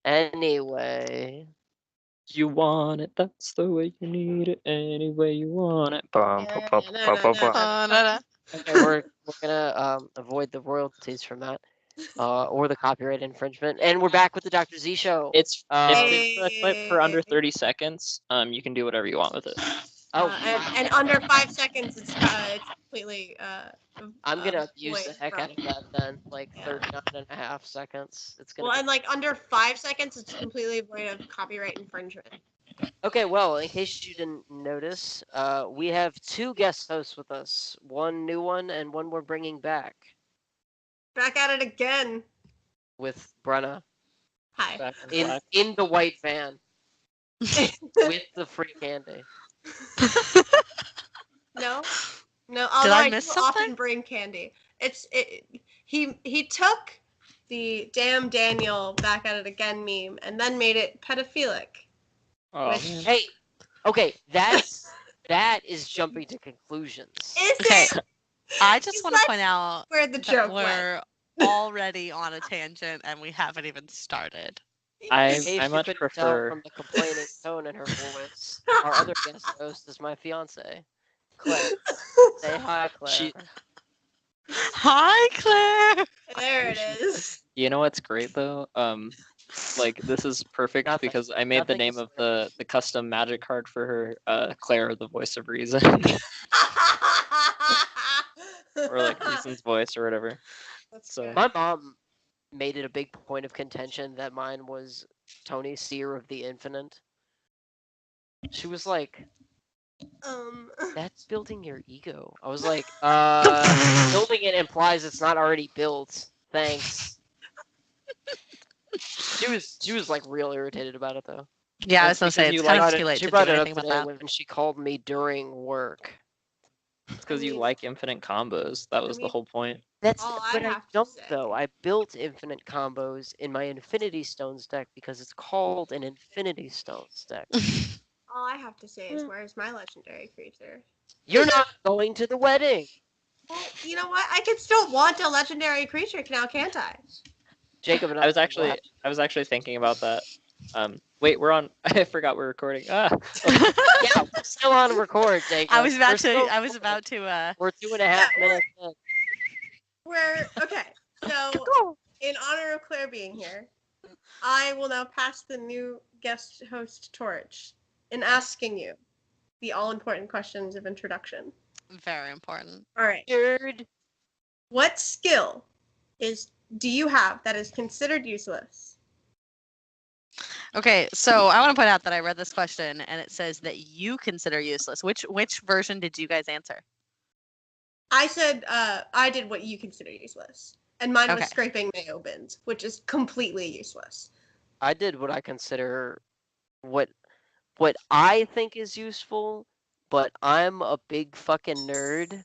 Anyway. You want it, that's the way you need it, any way you want it. Bum, bum, bum, bum, bum, bum. Okay, we're gonna avoid the royalties from that, or the copyright infringement, and we're back with the Dr. Z show. If it's a clip for under 30 seconds, you can do whatever you want with it. And under 5 seconds, it's completely. I'm gonna abuse the heck out of that then, like 39 and a half seconds. It's gonna. Well, and like under 5 seconds, it's completely void of copyright infringement. Okay, well, in case you didn't notice, we have 2 guest hosts with us. One new one and one we're bringing back. Back at it again. With Brenna. Hi. In the white van. With the free candy. No. Although I miss do something? often bring candy. He took the damn Daniel back at it again meme and then made it pedophilic. Oh. Hey, okay, that is jumping to conclusions. Is Okay, it? I just want to point out where the that joke we're already on a tangent and we haven't even started. I much prefer from the complaining tone in her voice. Our other guest host is my fiance, Claire. Say hi, Claire. Hi, Claire. There it is. You know what's great though? Like this is perfect because I made the name of the custom magic card for her, Claire, the voice of reason. Or like Reason's voice or whatever. So my mom made it a big point of contention that mine was Tony, Seer of the Infinite. She was like, that's building your ego. I was like, building it implies it's not already built. Thanks. She was like real irritated about it though. Yeah, I was gonna say it's kind of too late to do anything about that. When she called me during work. It's because you like infinite combos. That was the whole point. That's but I don't though. I built infinite combos in my Infinity Stones deck because it's called an Infinity Stones deck. All I have to say is, where's my legendary creature? You're not going to the wedding. Well, you know what? I can still want a legendary creature now, can't I? Jacob and I was actually thinking about that. Wait, we're on. I forgot we're recording. Yeah, we're still on record, Jacob. I was about to. We're 2.5 minutes in. We're okay. So, in honor of Claire being here, I will now pass the new guest host torch in asking you the all-important questions of introduction. Very important. All right. Nerd. What skill do you have that is considered useless? Okay, so I want to point out that I read this question and it says that you consider useless. Which version did you guys answer? I said I did what you consider useless, and mine was scraping mayo bins, which is completely useless. I did what I consider what I think is useful, but I'm a big fucking nerd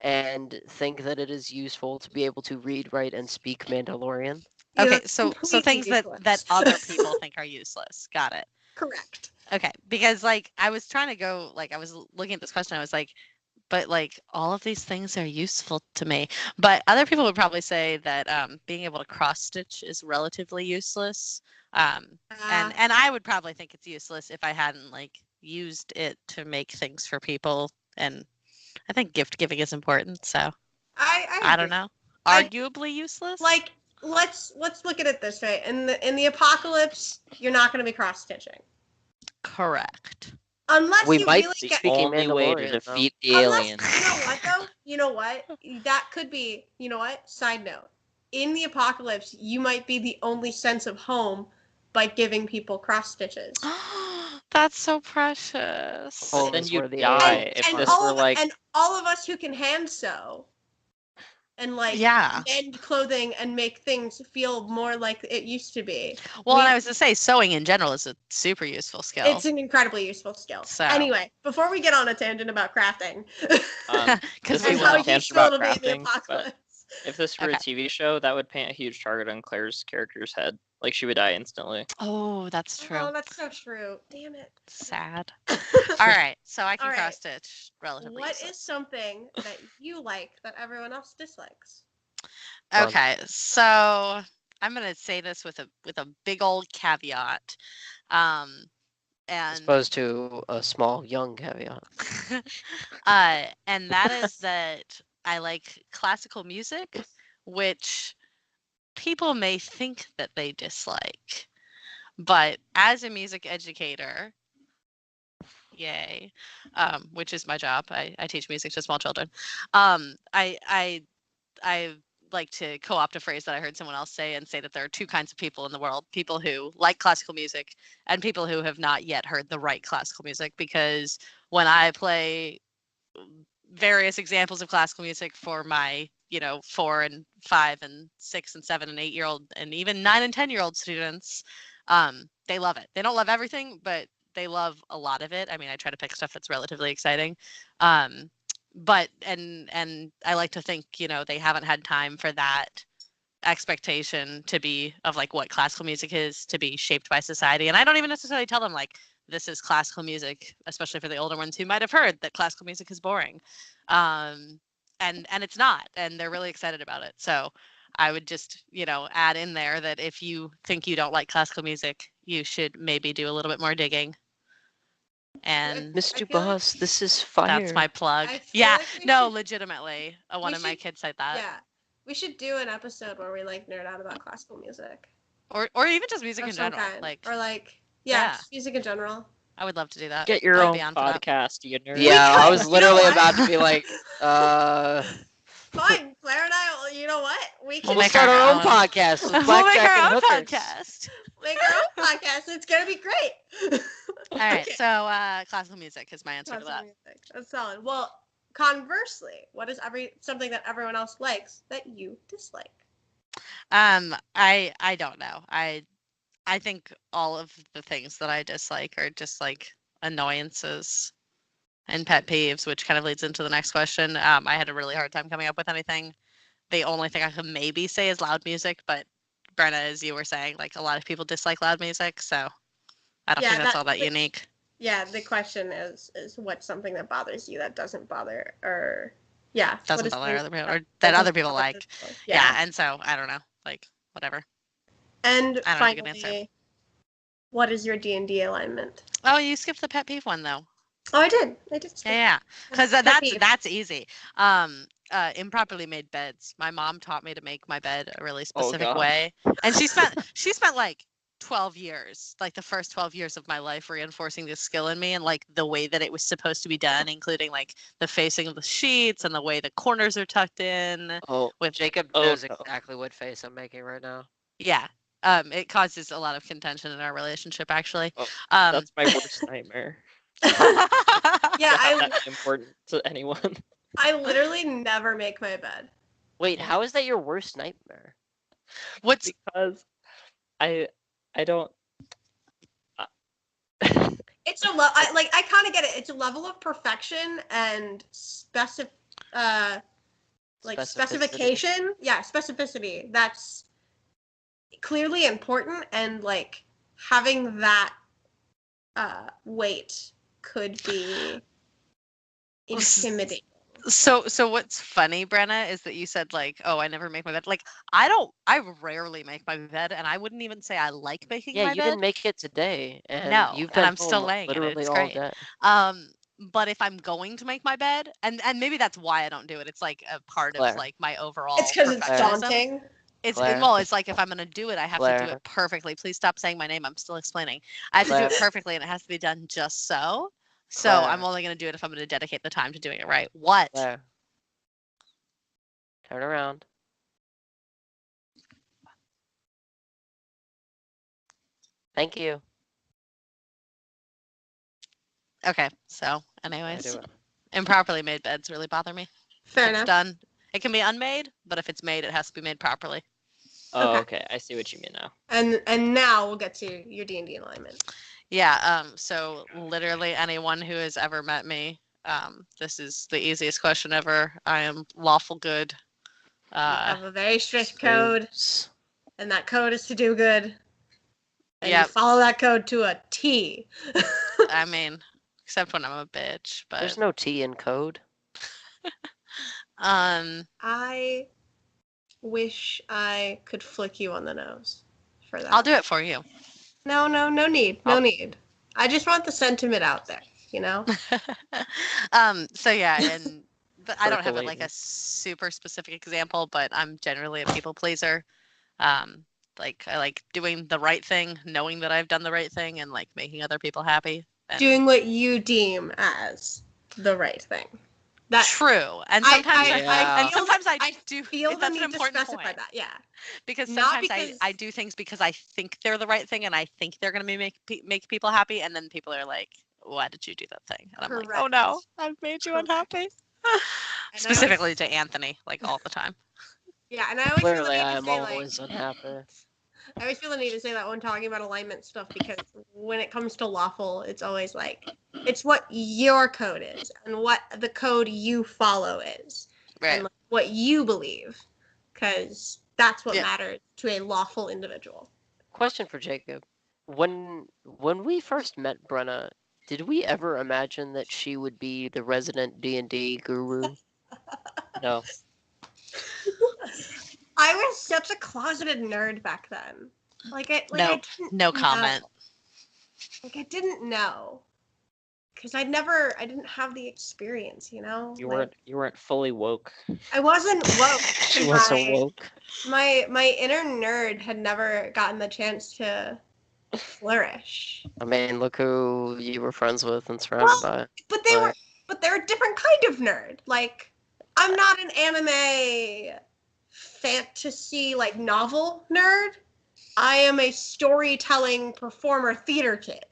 and think that it is useful to be able to read, write, and speak Mandalorian. Okay, so things that other people think are useless. Got it. Correct. Okay, because like I was trying to go, like I was looking at this question, I was like, but like all of these things are useful to me. But other people would probably say that being able to cross stitch is relatively useless. And I would probably think it's useless if I hadn't like used it to make things for people. And I think gift giving is important. So I don't know. Arguably useless. Like let's look at it this way. In the apocalypse, you're not going to be cross stitching. Correct. Unless we you might really be get speaking only way to defeat the aliens. You know what though? You know what? That could be. You know what? Side note: in the apocalypse, you might be the only sense of home by giving people cross stitches. That's so precious. But then you die if this were like. And all of us who can hand sew. And like mend clothing and make things feel more like it used to be. Well, and I was to say, sewing in general is a super useful skill. It's an incredibly useful skill. So anyway, before we get on a tangent about crafting, because we want a tangent about crafting. But if this were a TV show, that would paint a huge target on Claire's character's head. Like she would die instantly. Oh, that's true. Oh, that's so true. Damn it. Sad. All right, so I can cross stitch relatively. What is something that you like that everyone else dislikes? Okay, so I'm gonna say this with a big old caveat, and as opposed to a small young caveat. and that is that I like classical music, which people may think that they dislike, but as a music educator, yay, which is my job. I teach music to small children. I like to co-opt a phrase that I heard someone else say and say that there are two kinds of people in the world: people who like classical music and people who have not yet heard the right classical music. Because when I play various examples of classical music for my 4 and 5 and 6 and 7 and 8-year-old and even 9 and 10-year-old students, they love it. They don't love everything, but they love a lot of it. I mean, I try to pick stuff that's relatively exciting, but and I like to think they haven't had time for that expectation to be of like what classical music is, to be shaped by society. And I don't even necessarily tell them like this is classical music, especially for the older ones who might have heard that classical music is boring, and it's not, and they're really excited about it. So I would just add in there that if you think you don't like classical music, you should maybe do a little bit more digging. And Mr. Boss, this is fire. that's my plug. Yeah, no, legitimately, one of my kids said that. Yeah, we should do an episode where we like nerd out about classical music, or even just music in general, just music in general. I would love to do that. Get your own podcast, you nerd. Yeah, I was literally about to be like, Fine, Claire and I. You know what? We'll start our own podcast. With we'll make our own podcast. Make our own podcast. It's gonna be great. All right, so classical music is my answer to that. Music. That's solid. Well, conversely, what is something that everyone else likes that you dislike? I don't know. I think all of the things that I dislike are just like annoyances and pet peeves, which kind of leads into the next question. I had a really hard time coming up with anything. The only thing I could maybe say is loud music, but Brenna, as you were saying, like a lot of people dislike loud music, so I don't think that's all that unique. Yeah, the question is what's something that bothers you that doesn't bother, or doesn't bother other people, or that other people like. Yeah, and so I don't know, like whatever. And finally, what is your D&D alignment? Oh, you skipped the pet peeve one though. Oh, I did. Yeah, because that's easy. Improperly made beds. My mom taught me to make my bed a really specific way, and she spent like 12 years, like the first 12 years of my life, reinforcing this skill in me, and like the way that it was supposed to be done, including like the facing of the sheets and the way the corners are tucked in. Oh, with Jacob knows exactly what face I'm making right now. Yeah. It causes a lot of contention in our relationship, actually. That's my worst nightmare. That's important to anyone. I literally never make my bed. Wait, how is that your worst nightmare? Because I don't. It's I kind of get it. It's a level of perfection and specification. Yeah, specificity. That's clearly important, and like having that weight could be intimidating. So what's funny, Brenna, is that you said like, oh, I never make my bed. Like I rarely make my bed, and I wouldn't even say I like making my bed. Yeah, you didn't make it today, and and I'm still laying in it. It's great. Day. But if I'm going to make my bed, and maybe that's why I don't do it. It's like a part of like my overall. It's because it's daunting. It's like if I'm gonna do it, I have to do it perfectly. Please stop saying my name. I'm still explaining. I have to do it perfectly, and it has to be done just so. So I'm only gonna do it if I'm gonna dedicate the time to doing it right. What? Turn around. Thank you. Okay, so anyways, improperly made beds really bother me. Fair enough. It's done. It can be unmade, but if it's made, it has to be made properly. Oh, okay. I see what you mean now. And now we'll get to your D&D alignment. Yeah. So literally anyone who has ever met me, this is the easiest question ever. I am lawful good. You have a very strict code, and that code is to do good. And you follow that code to a T. I mean, except when I'm a bitch, but there's no T in code. I wish I could flick you on the nose for that. I'll do it for you. No need. No need. I just want the sentiment out there, you know? So yeah, and but I don't have Percolating. like a super specific example, but I'm generally a people pleaser. Like I like doing the right thing, knowing that I've done the right thing, and like making other people happy. And Doing what you deem as the right thing. true. And sometimes I do feel the that's need an important to specify point. that. Yeah. Because Not sometimes because- I do things because I think they're the right thing and I think they're going to make people happy, and then people are like, why did you do that thing? And I'm like, oh no, I've made you unhappy. Specifically to Anthony, like all the time. Yeah, and I always feel the Clearly, need I to am say always unhappy. I always feel the need to say that when talking about alignment stuff, because when it comes to lawful, it's always like, it's what your code is and what the code you follow is. Right. And like, what you believe, because that's what matters to a lawful individual. Question for Jacob. When we first met Brenna, did we ever imagine that she would be the resident D&D guru? No. I was such a closeted nerd back then. I didn't no comment. Know. I didn't know. Because I didn't have the experience, you know? You weren't fully woke. I wasn't woke. She wasn't woke. My inner nerd had never gotten the chance to flourish. I mean, look who you were friends with and surrounded by. But they're a different kind of nerd. Like, I'm not an anime fantasy novel nerd. I am a storytelling performer theater kid.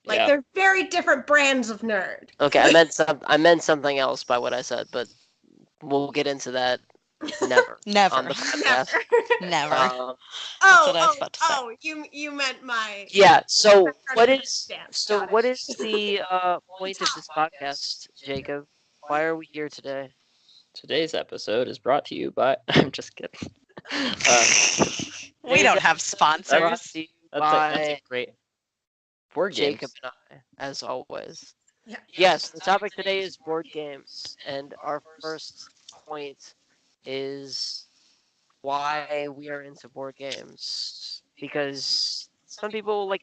They're very different brands of nerd. Okay, I meant something else by what I said, but we'll get into that never. Never. On the podcast. Never. That's what I was about to say. You meant my... Yeah, so what is the point of this podcast, Jacob? Why are we here today? Today's episode is brought to you by... I'm just kidding. We don't have sponsors. That's a great... Board games. Jacob and I, as always. Yeah. Yes, the topic today is board games, and our first point is why we are into board games. Because some people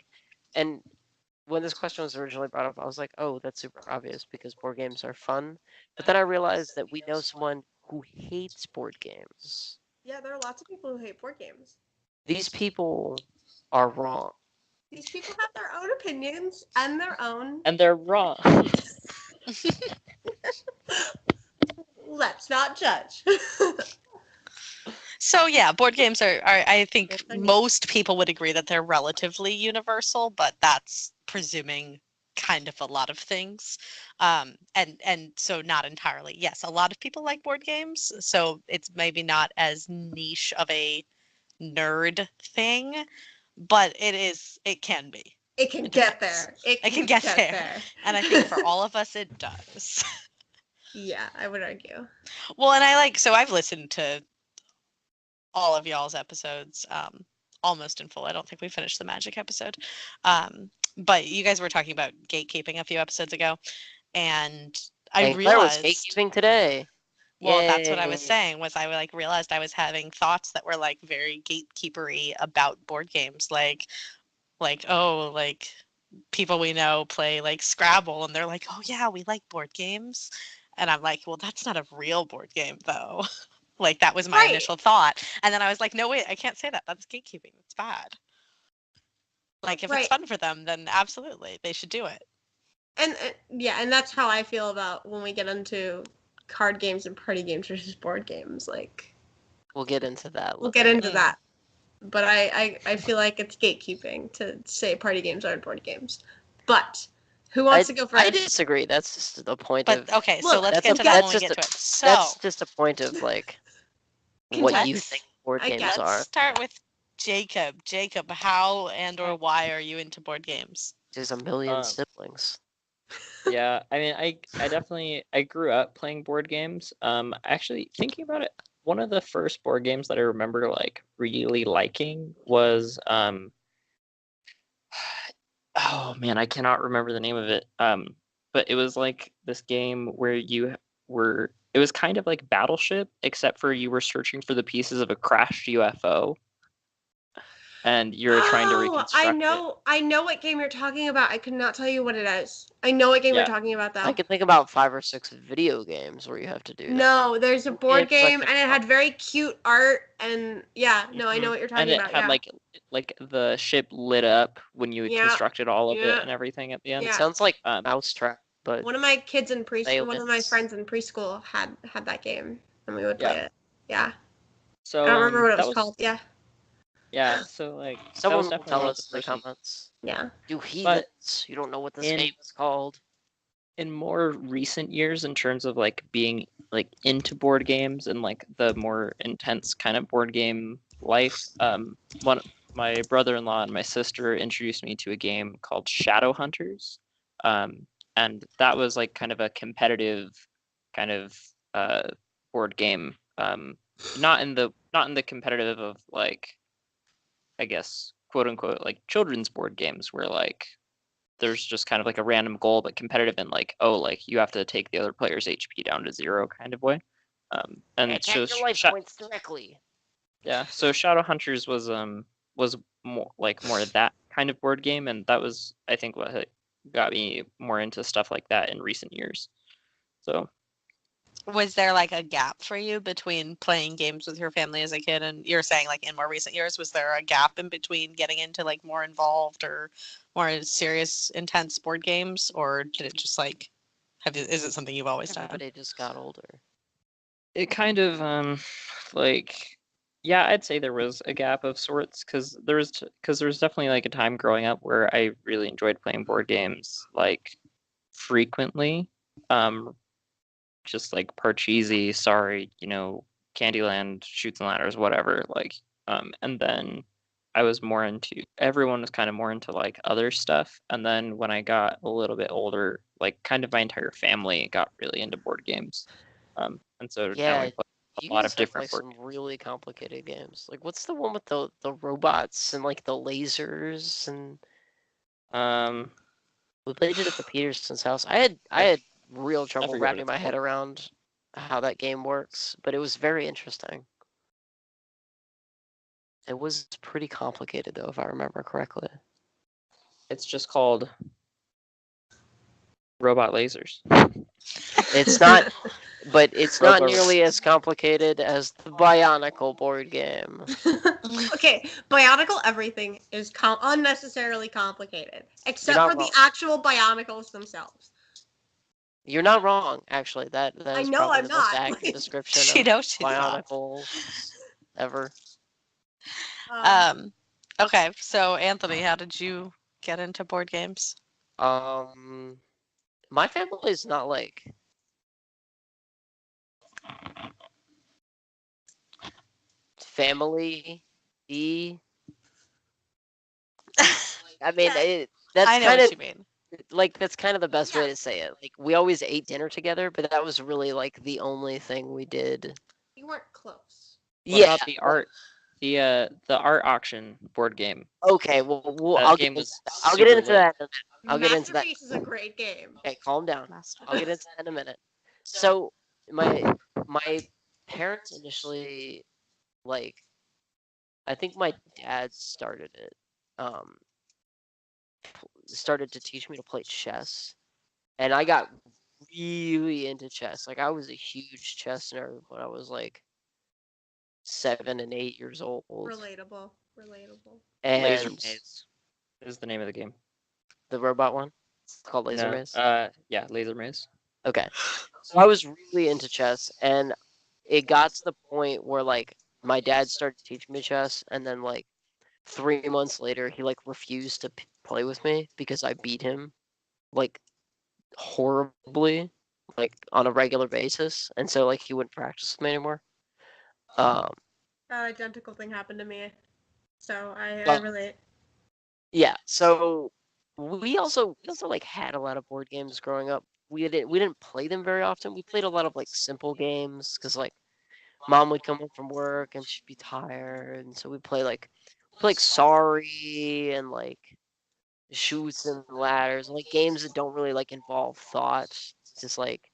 and when this question was originally brought up, I was like, oh, that's super obvious because board games are fun. But then I realized that we know someone who hates board games. Yeah, there are lots of people who hate board games. These people are wrong. These people have their own opinions and their own... And they're wrong. Let's not judge. So yeah, board games are I think most people would agree that they're relatively universal, but that's presuming kind of a lot of things. And so not entirely. Yes, a lot of people like board games, so it's maybe not as niche of a nerd thing. But it can be. It can get there. It can get there. And I think for all of us, it does. Yeah, I would argue. Well, and I've listened to all of y'all's episodes almost in full. I don't think we finished the Magic episode. But you guys were talking about gatekeeping a few episodes ago. And I realized... Claire was gatekeeping today. Well, that's what I was saying, was I realized I was having thoughts that were very gatekeepery about board games, like people we know play Scrabble, and they're like, oh yeah, we like board games, and I'm like, well, that's not a real board game though. That was my initial thought, and then I was like, no wait, I can't say that. That's gatekeeping. It's bad. If it's fun for them, then absolutely they should do it. And and that's how I feel about when we get into card games and party games versus board games. We'll get into that. We'll get into that. But I feel like it's gatekeeping to say party games aren't board games. But who wants to go first? I disagree. That's just the point of... Okay, so let's get to that when we get to it. So, that's just a point of what you think board games are. Let's start with Jacob. Jacob, how and or why are you into board games? There's a million siblings. Yeah, I mean, I grew up playing board games. Actually, thinking about it, one of the first board games that I remember really liking was oh man, I cannot remember the name of it. But it was this game where it it was kind of like Battleship, except for you were searching for the pieces of a crashed UFO, and you're trying to reconstruct I know what game you're talking about. I could not tell you what it is. I know what game you're Yeah. talking about, though. I can think about 5 or 6 video games where you have to do that. No, there's a board It's like game, and it had very cute art, and yeah, no, I know what you're talking and it about. had Yeah. like the ship lit up when you Yeah, constructed all of yeah. it and everything at the end. It Yeah. sounds like Um, Mousetrap, but One of my kids in preschool, one of my Violence. friends in preschool had that game, and we would play Yeah. it. Yeah. So I don't remember what it that was called. Yeah. Yeah, so like that someone was will definitely tell one of us the in the first ones. comments. Yeah. You heathens, you don't know what this in- game is called. In more recent years, in terms of like being like into board games and like the more intense kind of board game life, my brother-in-law and my sister introduced me to a game called Shadow Hunters, and that was like kind of a competitive kind of board game, not in the competitive of like, I guess, quote unquote, like children's board games where like there's just kind of like a random goal, but competitive in like, oh, like you have to take the other player's HP down to 0 kind of way. And Attack so your life points directly. yeah, so Shadow Hunters was more that kind of board game, and that was, I think, what got me more into stuff like that in recent years. So Was there like a gap for you between playing games with your family as a kid and you're saying like in more recent years, was there a gap in between getting into like more involved or more serious, intense board games, or did it just like is it something you've always done? Everybody just got older. it kind of like, yeah, I'd say there was a gap of sorts because there was definitely like a time growing up where I really enjoyed playing board games like frequently. Just like Parcheesi, sorry, Candyland, Shoots and Ladders, whatever. Like, and then everyone was kind of more into like other stuff. And then when I got a little bit older, like kind of my entire family got really into board games. And so now Yeah, we play you a lot guys of have different like board some really complicated games. Like, what's the one with the robots and like the lasers and games. we played it at the Peterson's house. I had real trouble forget what wrapping it's my head called. around how that game works, but it was very interesting. It was pretty complicated though, if I remember correctly. It's just called Robot Lasers. It's not, but it's not Robo- nearly as complicated as the Bionicle board game. Okay, Bionicle everything is unnecessarily complicated, except not for the wrong. actual Bionicles themselves. You're not wrong, actually. That I is know probably I'm the most not. accurate description She of knows she's not. Bionicles ever. Okay, so Anthony, how did you get into board games? My family is not like family. I mean, Yeah. that's I know kind what of you mean. like that's kind of the best way Yeah. to say it. Like we always ate dinner together, but that was really like the only thing we did. You weren't close. What about the art, the art auction board game? Okay, well, That I'll game get was I'll get super into lit. that. I'll get into that. Masterpiece is a great game. Okay, calm down. I'll get into that in a minute. So my parents initially, like, I think my dad started it. Started to teach me to play chess, and I got really into chess. Like I was a huge chess nerd when I was like 7 and 8 years old. Relatable. And Laser Maze is the name of the game. the robot one. It's called Laser No, Maze. yeah, Laser Maze. Okay. So I was really into chess, and it got to the point where like my dad started teaching me chess, and then like 3 months later, he like refused to play with me because I beat him like horribly, like on a regular basis, and so like he wouldn't practice with me anymore. That identical thing happened to me, so I Well- relate. Yeah. So we also like had a lot of board games growing up. We didn't play them very often. We played a lot of like simple games because like mom would come home from work and she'd be tired, and so we play like Sorry and like Shoots and Ladders, like games that don't really like involve thought. It's just like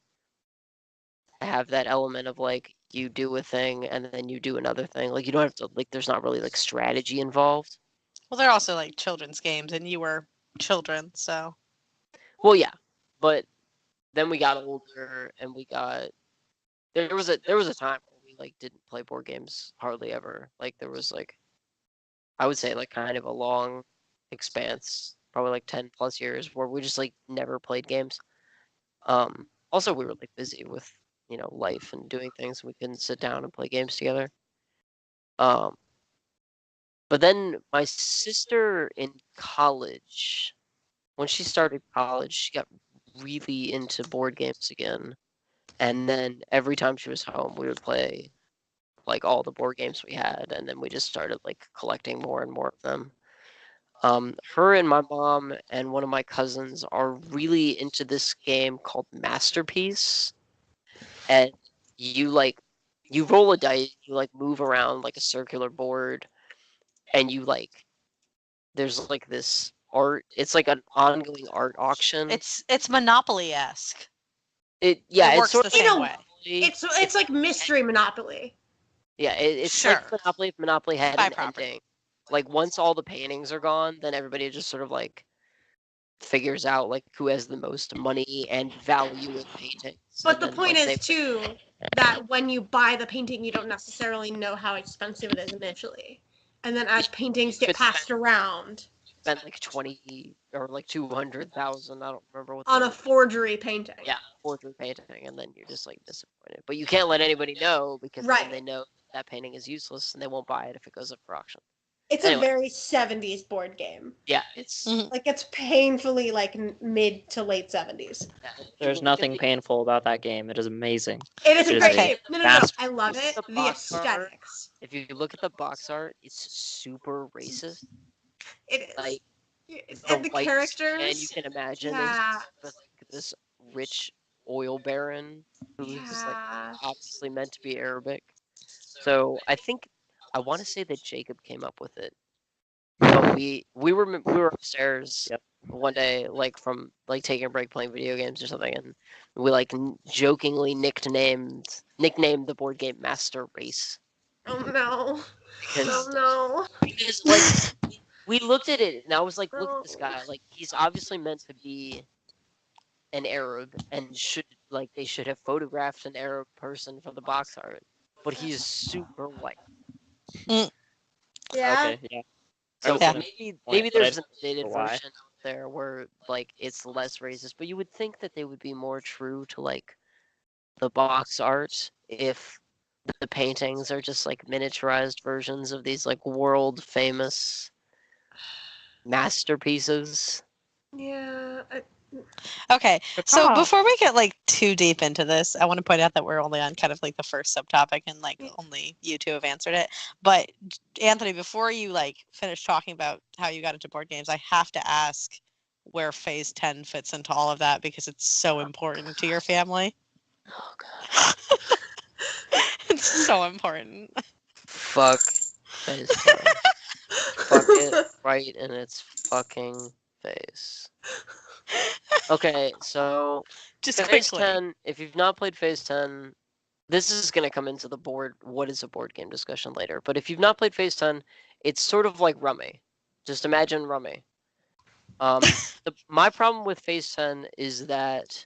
have that element of like you do a thing and then you do another thing. Like you don't have to like. There's not really like strategy involved. Well, they're also like children's games, and you were children, so. Well, yeah, but then we got older and we got there was a time where we like didn't play board games hardly ever. Like there was like I would say like kind of a long expanse, probably like 10 plus years where we just like never played games. Also we were like busy with, life and doing things. We couldn't sit down and play games together. Um, but then my sister in college, when she started college, she got really into board games again. And then every time she was home, we would play like all the board games we had, and then we just started like collecting more and more of them. Her and my mom and one of my cousins are really into this game called Masterpiece, and you roll a dice, you like move around like a circular board, and you like there's like this art. It's like an ongoing art auction. It's Monopoly-esque. It It works sort the of same way. It's like mystery Monopoly. Yeah, it's Sure. like Monopoly if Monopoly had By an property. ending. Like once all the paintings are gone, then everybody just sort of like figures out like who has the most money and value in paintings. But and the then, point like, is too that when you buy the painting, you don't necessarily know how expensive it is initially, and then as paintings get could passed around spend like 20 or like 200,000. I don't remember what on the a forgery painting. yeah forgery painting, and then you're just like disappointed. But you can't let anybody know because Right. then they know that painting is useless and they won't buy it if it goes up for auction. It's Anyway. a very 70s board game. Yeah, it's Mhm. Like it's painfully like mid to late 70s. There's nothing painful about that game. It is amazing. It is a It is great okay. game. No, fast- I love Look it. at the The box art. aesthetics. If you look at the box art, it's super racist. It is. Like And the white characters. man you can imagine Yeah. is this rich oil baron who's just like Yeah. obviously meant to be Arabic. So I want to say that Jacob came up with it. But we were upstairs Yep. one day, like from like taking a break playing video games or something, and we like jokingly nicknamed the board game Master Race Oh no. because Oh no. like we looked at it and I was like, look at this No. guy, like he's obviously meant to be an Arab and they should have photographed an Arab person for the box art, but he's super white. Yeah. Okay, yeah. I So was Yeah. gonna maybe point, but I there's an don't know updated why. version out there where like it's less racist, but you would think that they would be more true to like the box art if the paintings are just like miniaturized versions of these like world famous masterpieces. Yeah. Okay, so Caca. before we get like too deep into this, I want to point out that we're only on kind of like the first subtopic, and like only you two have answered it. But Anthony, before you like finish talking about how you got into board games, I have to ask where Phase 10 fits into all of that because it's so important to your family. Oh god. It's so important. Fuck FaceTime. Fuck it right in its fucking face. Okay, so Just Phase quickly. 10, if you've not played Phase 10, this is going to come into the what is a board game discussion later. But if you've not played Phase 10, it's sort of like Rummy. Just imagine Rummy. My problem with Phase 10 is that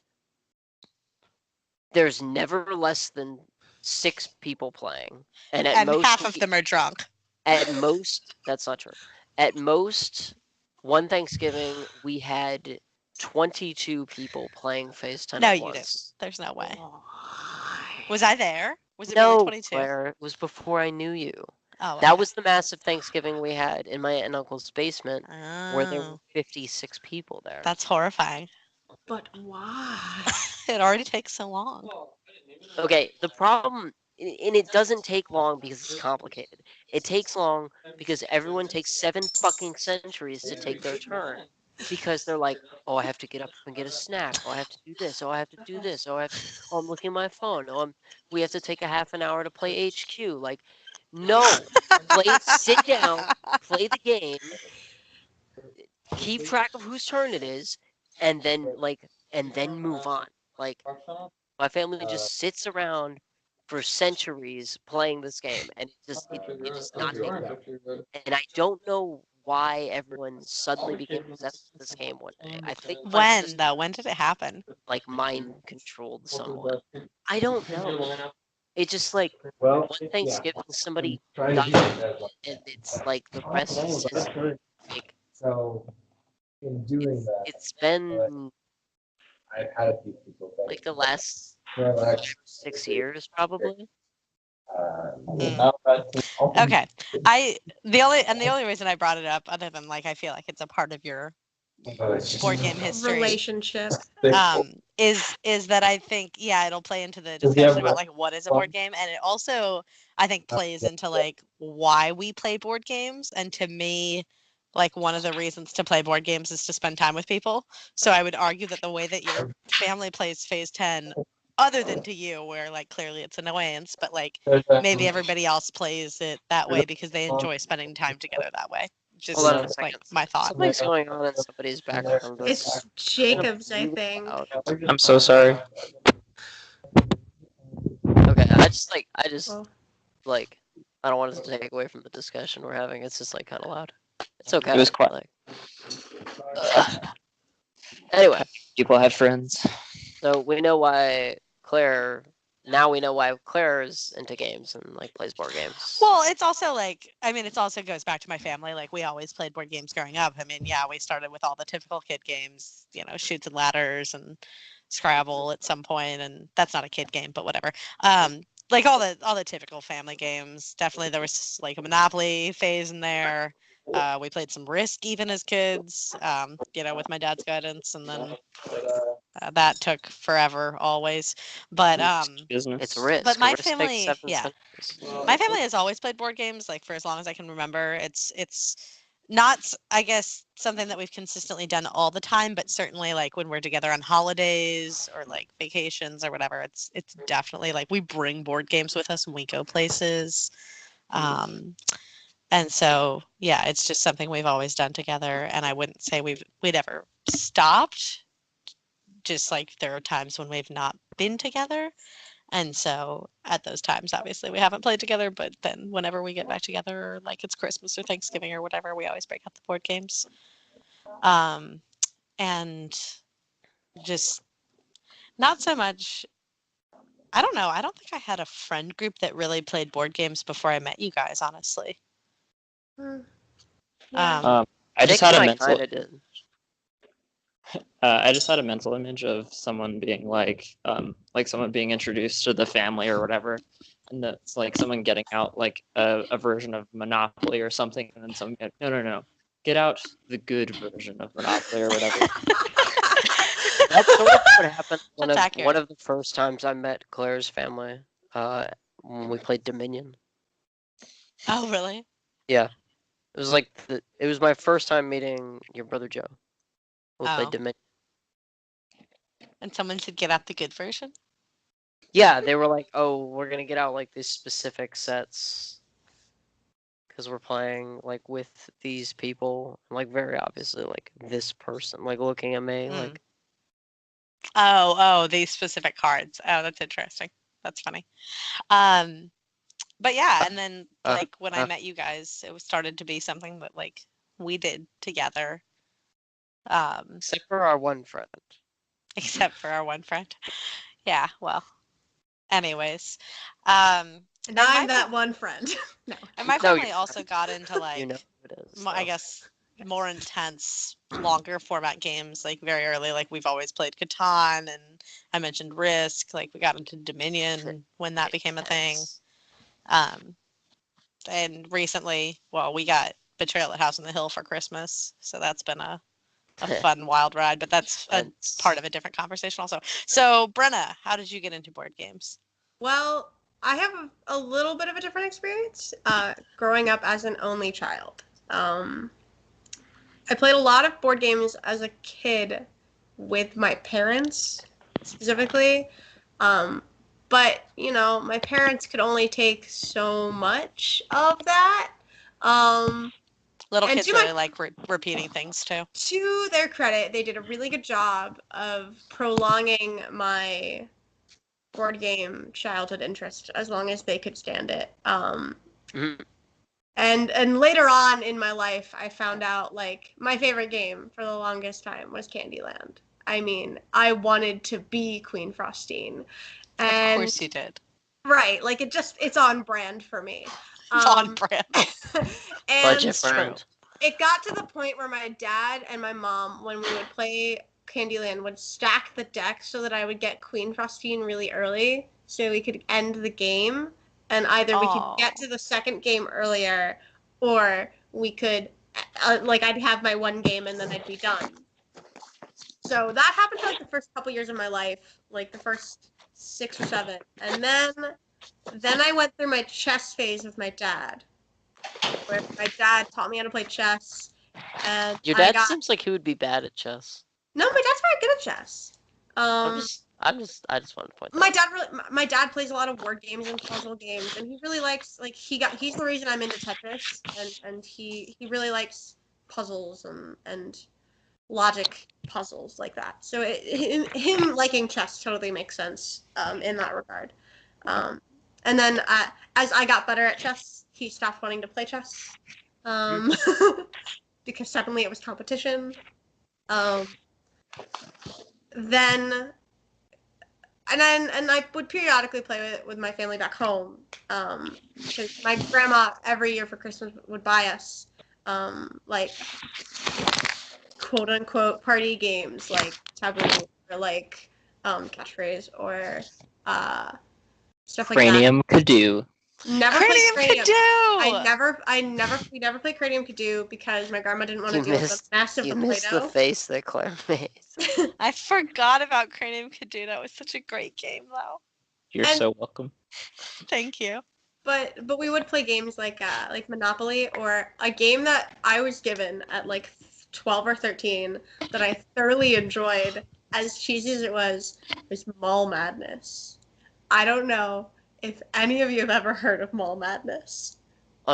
there's never less than 6 people playing. And at And most, half of them are drunk. at most, that's not true. At most, one Thanksgiving, we had 22 people playing Phase 10 No, at you once. didn't. There's no way. Was I there? Was it No, really 22? Claire, it was before I knew you. Oh, That okay. was the massive Thanksgiving we had in my aunt and uncle's basement, where there were Oh, 56 people there. that's horrifying. But why? It already takes so long. Okay, the problem, and it doesn't take long because it's complicated. It takes long because everyone takes 7 fucking centuries to take their turn. Because they're like, oh, I have to get up and get a snack. Oh, I have to do this. Oh, I have to do this. Oh, oh, I'm looking at my phone. Oh, we have to take a half an hour to play HQ. Like, no, sit down, play the game, keep track of whose turn it is, and then move on. Like, My family just sits around for centuries playing this game, and it is not taken. And I don't know why everyone suddenly became obsessed with this game one day. I think my When sister though? When did it happen? like mind controlled someone. I don't know. It just like one Thanksgiving somebody died, and it's like the rest is history. Like it's been like the last 5 or 6 years probably. Okay. The only reason I brought it up, other than like I feel like it's a part of your board game history, Relationship. is that I think it'll play into the discussion about like what is a board game, and it also I think plays into like why we play board games. And to me, like one of the reasons to play board games is to spend time with people. So I would argue that the way that your family plays Phase 10, other than to you, where like clearly it's an annoyance, but like maybe everybody else plays it that way because they enjoy spending time together that way. Just Hold on a like second. my thought. Something's going on in somebody's background. It's Jacob's, I think. I'm so sorry. Okay, I just Well, like I don't want it to take away from the discussion we're having. It's just like kind of loud. It's okay. It was quiet. Like, anyway, People had friends. so we know why Claire. Now we know why Claire is into games and like plays board games. Well, it's also like, I mean, it also goes back to my family. Like, we always played board games growing up. I mean, yeah, we started with all the typical kid games, Chutes and Ladders and Scrabble at some point, and that's not a kid game, but whatever. Like all the typical family games. Definitely, there was like a Monopoly phase in there. We played some Risk even as kids, with my dad's guidance, and then that took forever, always. But Business. It's Risk. But my Risk takes family, 7 yeah. centuries. My family has always played board games, like for as long as I can remember. It's not, I guess, something that we've consistently done all the time, but certainly like when we're together on holidays or like vacations or whatever, it's definitely like we bring board games with us when we go places. And so yeah, it's just something we've always done together, and I wouldn't say we'd ever stopped. Just like there are times when we've not been together. And so at those times, obviously, we haven't played together. But then whenever we get back together, or like it's Christmas or Thanksgiving or whatever, we always break out the board games. And just not so much. I don't know. I don't think I had a friend group that really played board games before I met you guys, honestly. yeah. I just Jake had and a I mental. kinda did. I just had a mental image of someone being like someone being introduced to the family or whatever, and it's like someone getting out like a version of Monopoly or something, and then someone no, get out the good version of Monopoly or whatever. That's sort of what happened one That's of accurate. the first times I met Claire's family. When we played Dominion. Oh, really? Yeah, it was like it was my first time meeting your brother Joe. We played Oh. Dominion. And someone should get out the good version? Yeah, they were like, "Oh, we're gonna get out like these specific sets because we're playing like with these people." Like very obviously, like this person, like looking at me, like Oh, these specific cards. Oh, that's interesting. That's funny. But yeah, and then like when I met you guys, it was started to be something that like we did together. Except for our one friend. Except for our one friend. Yeah, well. Anyways. And I'm that one friend. No. And my family also got into like who it is. I guess more intense, longer format games like very early. Like we've always played Catan, and I mentioned Risk. Like we got into Dominion when that became a thing. And recently, well, we got Betrayal at House on the Hill for Christmas, so that's been a fun wild ride. But that's a part of a different conversation also. So Brenna, how did you get into board games? Well, I have a little bit of a different experience growing up as an only child. I played a lot of board games as a kid with my parents, specifically. But, my parents could only take so much of that. Little kids really like repeating things, too. To their credit, they did a really good job of prolonging my board game childhood interest as long as they could stand it. Mhm. And later on in my life, I found out like my favorite game for the longest time was Candyland. I mean, I wanted to be Queen Frostine, Of and course you did. right, like it's on brand for me. On brand. And Budget friend. it got to the point where my dad and my mom, when we would play Candyland, would stack the deck so that I would get Queen Frostine really early so we could end the game. And either we could get to the second game earlier or we could, like, I'd have my one game and then I'd be done. So that happened for like the first couple years of my life, like the first 6 or 7. And then I went through my chess phase with my dad, where my dad taught me how to play chess. And Your dad seems like he would be bad at chess. No, my dad's very good at chess. I just wanted to point that out. My dad plays a lot of word games and puzzle games, and he really likes he's the reason I'm into Tetris, and he really likes puzzles and logic puzzles like that. So him liking chess totally makes sense in that regard. And then as I got better at chess, he stopped wanting to play chess because suddenly it was competition. Then I would periodically play with my family back home because my grandma every year for Christmas would buy us like quote unquote party games like Taboo or like Catchphrase or stuff like that. Cranium Kadoo. Never Cranium played Cranium. Kadoo! We never played Cranium Kadoo because my grandma didn't want to You deal with missed- the mess of You the missed the Play-Doh. face that Claire made. I forgot about Cranium Kadoo. That was such a great game, though. You're And- so welcome. Thank you. But we would play games like Monopoly or a game that I was given at like 12 or 13 that I thoroughly enjoyed, as cheesy as it was Mall Madness. I don't know if any of you have ever heard of Mall Madness.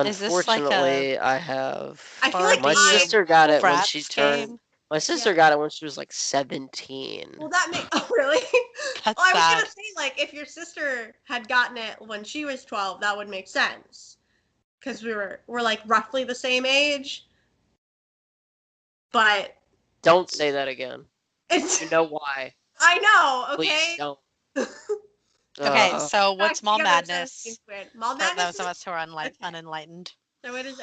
Is this like Unfortunately, I have. I feel like My I- sister got it when Bratz she turned. game? My sister got it when she was like 17. Well, that makes oh really? That's Well, I was sad. gonna say like if your sister had gotten it when she was 12, that would make sense, because we're like roughly the same age. But Don't say that again. it's You know why? I know. Okay. Please don't. Okay, so what's Back Mall together, it Madness? seems weird. Mall For Madness. those of us who are unenlightened. So it is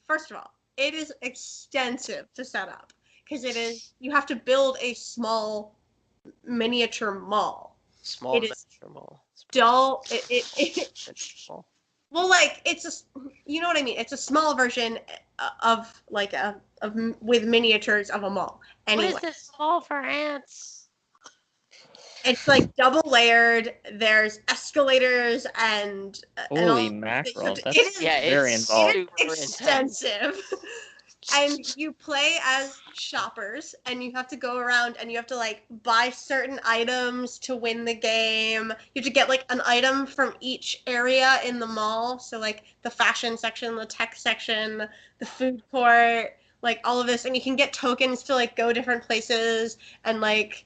first of all, it is extensive to set up because you have to build a small miniature mall. Small it is miniature mall. Dull. Miniature mall. Well, like you know what I mean. It's a small version of like with miniatures of a mall. Anyway, What is this mall for ants? it's like double layered. There's escalators and Holy all, mackerel! it That's is very it's involved. super extensive. And you play as shoppers and you have to go around and you have to like buy certain items to win the game. You have to get like an item from each area in the mall. So like the fashion section, the tech section, the food court, like all of this. And you can get tokens to like go different places and like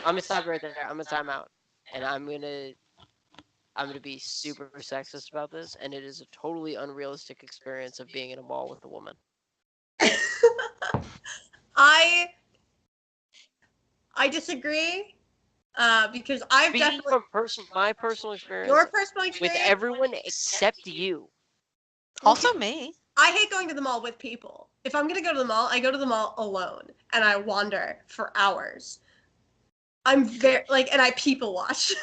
I'm gonna stop right there. I'm gonna time out, and I'm gonna be super sexist about this, and it is a totally unrealistic experience of being in a mall with a woman. I disagree because I've Speaking definitely from my personal experience your personal with experience everyone except you. Also me. I hate going to the mall with people. If I'm gonna go to the mall, I go to the mall alone and I wander for hours. I'm very and I people watch.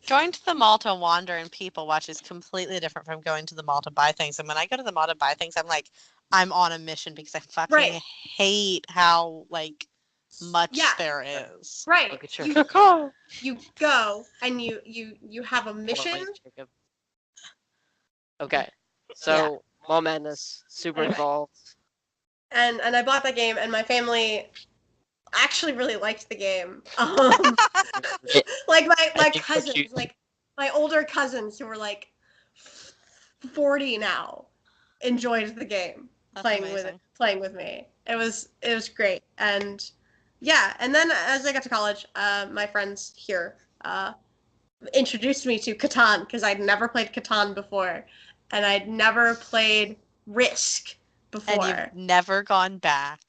Going to the mall to wander and people watch is completely different from going to the mall to buy things. And when I go to the mall to buy things, I'm like, I'm on a mission because I fucking Right. hate how like much Yeah. there is. Right. Look at your You go and you have a mission. Jacob. Okay, so Mall Madness, super involved. And I bought that game and my family actually really liked the game. Like my I think cousins, what you- like my older cousins who were like 40 now, enjoyed the game. That's Playing with me. It was great. And yeah, and then as I got to college, my friends here introduced me to Catan, because I'd never played Catan before, and I'd never played Risk before. And you've never gone back.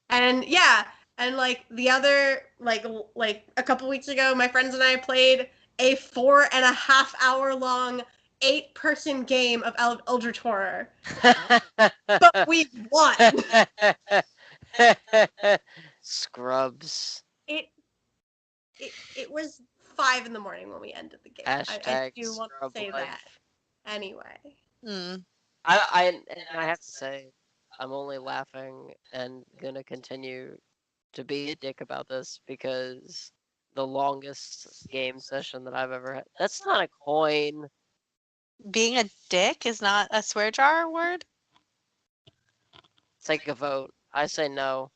And yeah, and like the other like a couple weeks ago, my friends and I played a 4.5-hour long 8-person game of Eldritch Horror, but we won. Scrubs. It was 5 a.m. when we ended the game. I do want to say that. Anyway. I have to say, I'm only laughing and gonna continue to be a dick about this because the longest game session that I've ever had. That's not a coin. Being a dick is not a swear jar word? Take a vote. I say no.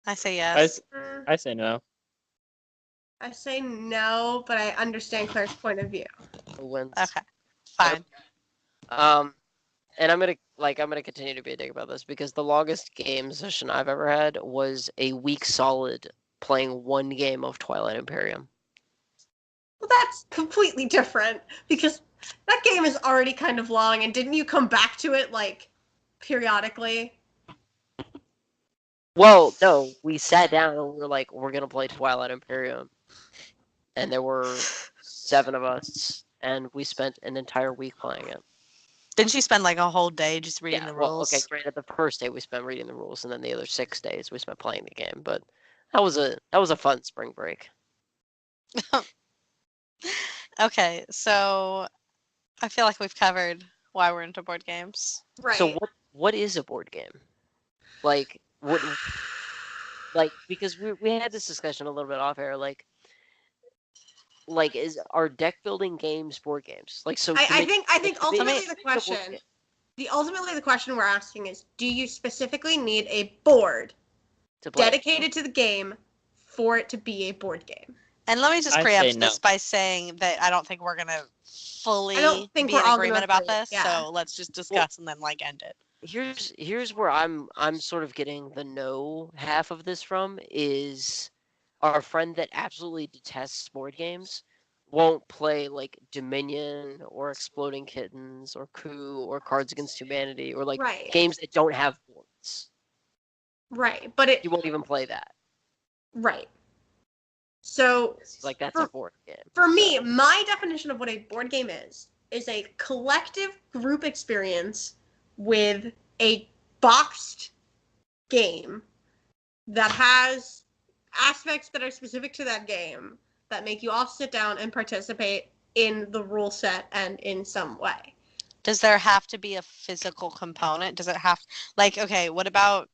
I say yes. I say no. I say no, but I understand Claire's point of view. Who wins? Okay. Fine. And I'm gonna continue to be a dick about this because the longest game session I've ever had was a week solid playing one game of Twilight Imperium. Well, that's completely different because that game is already kind of long, and didn't you come back to it like periodically? Well, no, we sat down and we were like, we're gonna play Twilight Imperium, and there were 7 of us, and we spent an entire week playing it. Didn't you spend like a whole day just reading the rules? Well, okay, granted, the first day we spent reading the rules, and then the other 6 days we spent playing the game. But that was a fun spring break. Okay, so I feel like we've covered why we're into board games. Right. So what is a board game? Like what? Like because we had this discussion a little bit off air. Like are deck building games board games? Like so. I think ultimately the question we're asking is, do you specifically need a board dedicated to the game for it to be a board game? And let me just preempt this by saying that I don't think we're gonna fully be in agreement about this. Yeah. So let's just discuss and then end it. Here's where I'm sort of getting the no half of this from is our friend that absolutely detests board games won't play like Dominion or Exploding Kittens or Coup or Cards Against Humanity or games that don't have boards. Right, but you won't even play that. Right. So that's a board game. For me, my definition of what a board game is a collective group experience with a boxed game that has aspects that are specific to that game that make you all sit down and participate in the rule set and in some way. Does there have to be a physical component? Does it have okay, what about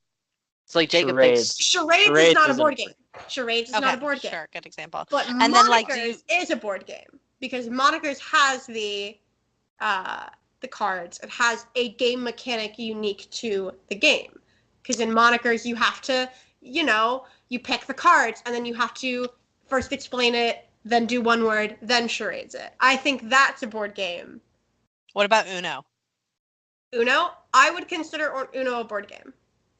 it's like Jacob Charades is not a board game. Charades is not a board game. Sure, good example. But Monikers is a board game because Monikers has the cards. It has a game mechanic unique to the game. Because in Monikers you have to, you pick the cards and then you have to first explain it, then do one word, then charades it. I think that's a board game. What about Uno? Uno? I would consider Uno a board game.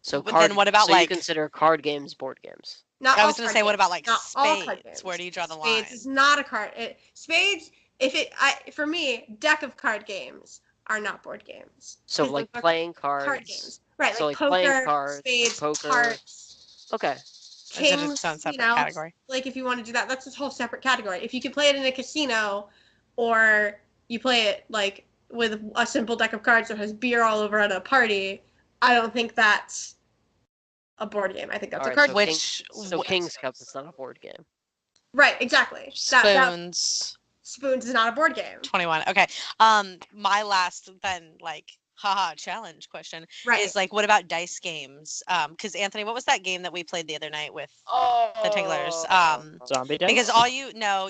So then what about you consider card games board games? I was going to say, what about not spades? Where do you draw the line? Spades is not a card. Spades, for me, deck of card games are not board games. So playing cards. Card games. Right, so poker, playing cards, spades, poker. Hearts. Okay. Kings, its own separate category. If you want to do that, that's a whole separate category. If you can play it in a casino, or you play it with a simple deck of cards that has beer all over at a party, I don't think that's a board game. I think that's a card game. King's Cup is not a board game. Right, exactly. Spoons. Spoons is not a board game. 21. Okay. My last then challenge question is what about dice games? Because Anthony, what was that game that we played the other night with the Tinglers? Zombie dice. Because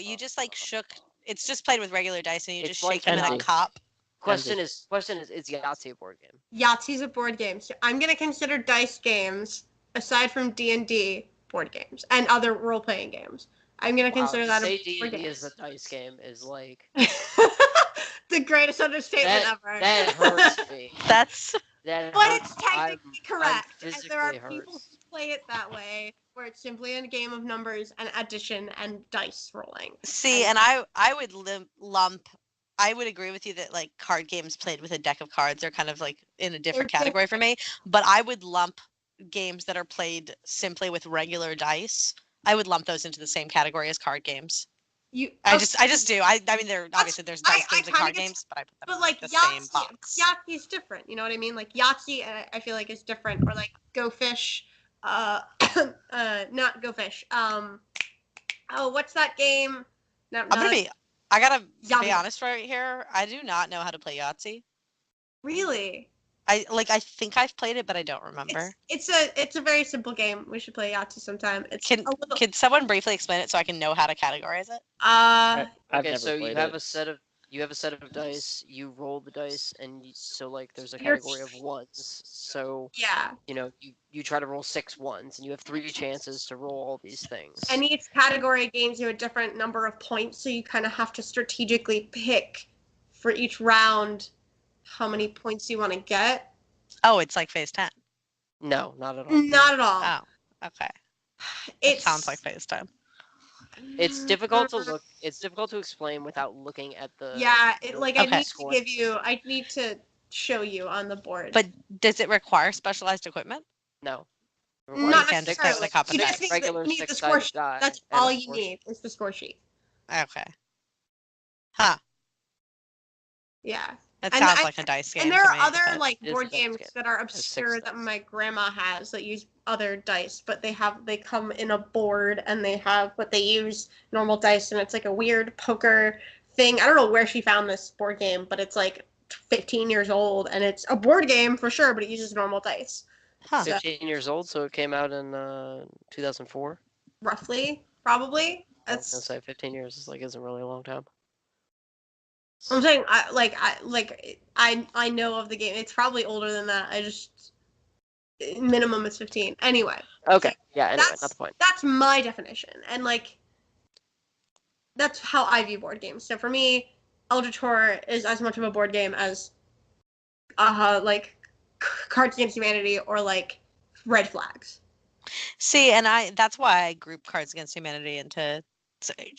you just shook. It's just played with regular dice and you just shake them in a cup. Question is Yahtzee a board game? Yahtzee's a board game. So I'm gonna consider dice games aside from D&D board games and other role playing games. I'm gonna consider that a board game. D&D is a dice game is the greatest understatement ever. That hurts me. But it's technically correct. And there are people who play it that way where it's simply a game of numbers and addition and dice rolling. See, and I would lump. I would agree with you that like card games played with a deck of cards are kind of like in a different They're category for me. But I would lump games that are played simply with regular dice. I would lump those into the same category as card games. I just do. I mean, obviously there's dice games and card games, but I put them But in like the same box. Yahtzee is different. You know what I mean? Like Yahtzee, I feel like is different. Or like Go Fish, not Go Fish. Oh, what's that game? No, I gotta be Yahtzee. honest right here. I do not know how to play Yahtzee. Really? I think I've played it, but I don't remember. It's a very simple game. We should play Yahtzee sometime. It's Can someone briefly explain it so I can know how to categorize it? I've Okay, never so played you have it. a set of dice. You roll the dice, and so like there's a category of ones. So yeah. You try to roll 6 ones, and you have 3 chances to roll all these things. And each category gains you a different number of points, so you kind of have to strategically pick for each round how many points you want to get. Oh, it's like Phase 10. No, not at all. Not at all. Oh, okay. It sounds like Phase 10. It's difficult to look. It's difficult to explain without looking at the. Yeah, Okay. I need to show you on the board. But does it require specialized equipment? No. Not You can just play with a cup and You dice. just need Regular you need the 6-sided score sheet. die That's and a all you score need is the score sheet. Okay. Huh. Yeah. That And sounds like a dice game. And there to are me, other but- like It is board a dice games game. that are It has 6 obscure that dice. my grandma has that use other dice, but they come in a board and they use normal dice, and it's like a weird poker thing. I don't know where she found this board game, but it's like 15 years old, and it's a board game for sure, but it uses normal dice. Huh. So- 15 years old, so it came out in 2004. Roughly, probably. I was gonna That's say 15 years isn't really a long time. I'm saying. I know of the game. It's probably older than that. I just minimum is 15. Anyway. Okay, yeah. Anyway, That's- not the point. That's my definition, and like that's how I view board games. So for me, Eldritch Horror is as much of a board game as like Cards Against Humanity or like Red Flags. See, and that's why I group Cards Against Humanity into.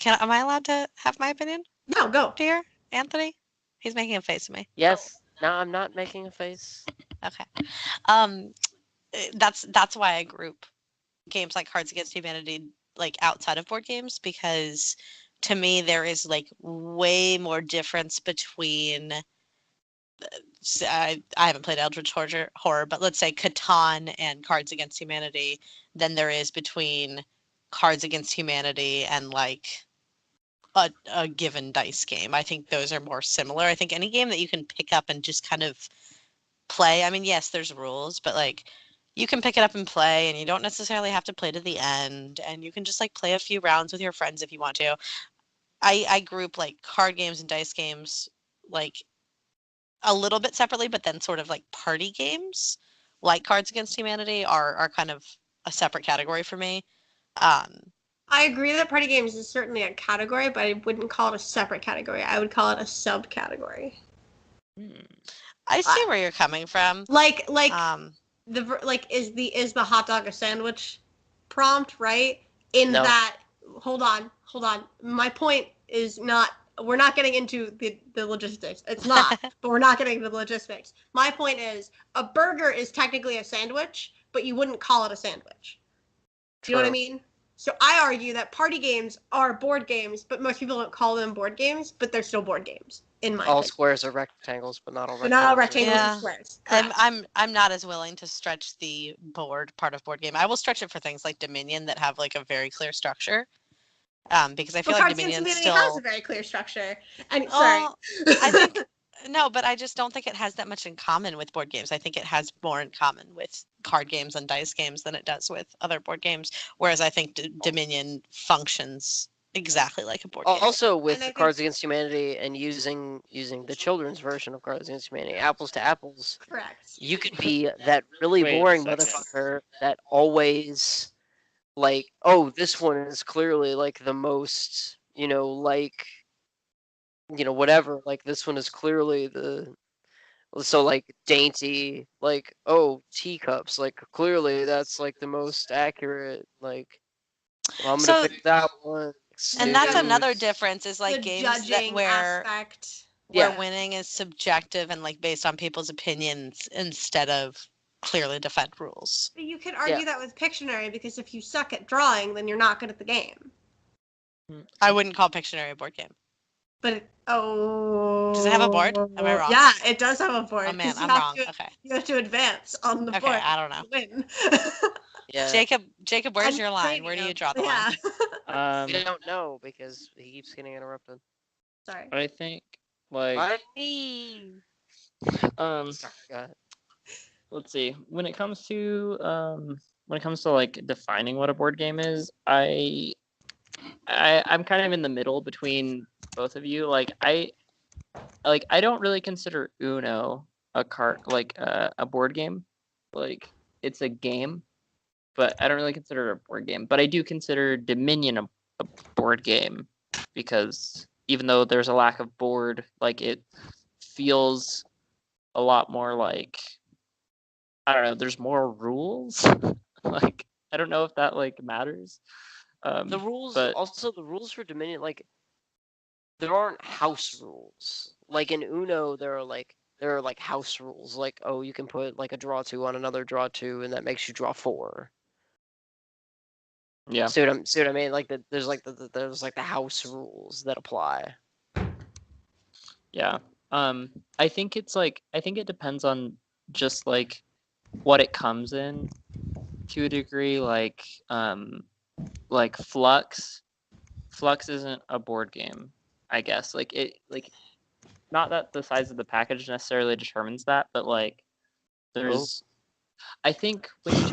Am I allowed to have my opinion, No, go. dear Anthony? He's making a face at me. Yes. No, I'm not making a face. Okay. That's why I group games like Cards Against Humanity like outside of board games, because to me there is like way more difference between I haven't played Eldritch Horror, but let's say Catan and Cards Against Humanity than there is between Cards Against Humanity and like a given dice game. I think those are more similar. I think any game that you can pick up and just kind of play. I mean, yes, there's rules, but like you can pick it up and play, and you don't necessarily have to play to the end, and you can just like play a few rounds with your friends if you want to. I group like card games and dice games like a little bit separately, but then sort of like party games like Cards Against Humanity are kind of a separate category for me. I agree that party games is certainly a category, but I wouldn't call it a separate category. I would call it a subcategory. I see where you're coming from. Like Um, is the hot dog a sandwich prompt, right? In No. that hold on. My point is not we're not getting into the logistics. It's not, but we're not getting into the logistics. My point is a burger is technically a sandwich, but you wouldn't call it a sandwich. Do you know what I True. mean? So I argue that party games are board games, but most people don't call them board games, but they're still board games, in my All opinion. squares are rectangles, but not all But rectangles. not all are rectangles Yeah. and squares. I'm not as willing to stretch the board part of board game. I will stretch it for things like Dominion that have like a very clear structure. Because I feel like Cards Against Dominion Humanity has still. a very clear structure. And sorry. Oh, I think no, but I just don't think it has that much in common with board games. I think it has more in common with card games and dice games than it does with other board games. Whereas I think Dominion functions exactly like a board game. Also, with And I think- Cards Against Humanity and using the children's version of Cards Against Humanity, apples to apples, Correct. you could be that really Wait a boring second. motherfucker that always, like, oh, this one is clearly like the most, whatever. Like this one is clearly the So like dainty, like teacups, like clearly that's like the most accurate. Like, well, I'm gonna So- pick that one. And that's another Snooze. difference is like The games that judging where aspect. Yeah. winning is subjective and like based on people's opinions instead of clearly defined rules. But you could argue that with Pictionary because if you suck at drawing, then you're not good at the game. I wouldn't call Pictionary a board game. But Does it have a board? Am I wrong? Yeah, it does have a board. Oh man, 'cause I'm wrong. Okay. You have to advance on the Okay, board. I don't know. To win. Yeah. Jacob, where's your line? training Where do you him. draw the line? We don't know because he keeps getting interrupted. Sorry. I think like By me. um Sorry, go ahead. let's see. When it comes to like defining what a board game is, I'm kind of in the middle between both of you. Like I don't really consider Uno a a board game. Like it's a game, but I don't really consider it a board game. But I do consider Dominion a board game because even though there's a lack of board, like it feels a lot more like, I don't know, there's more rules. Like I don't know if that like matters. The rules, but also the rules for Dominion, like there aren't house rules. Like in Uno, there are like house rules, like you can put like a draw two on another draw two, and that makes you draw four. yeah, See what I mean? Like there's like the house rules that apply. yeah. I think it depends on just like what it comes in to a degree. Like Flux isn't a board game, I guess. Not that the size of the package necessarily determines that, but like there's I think when you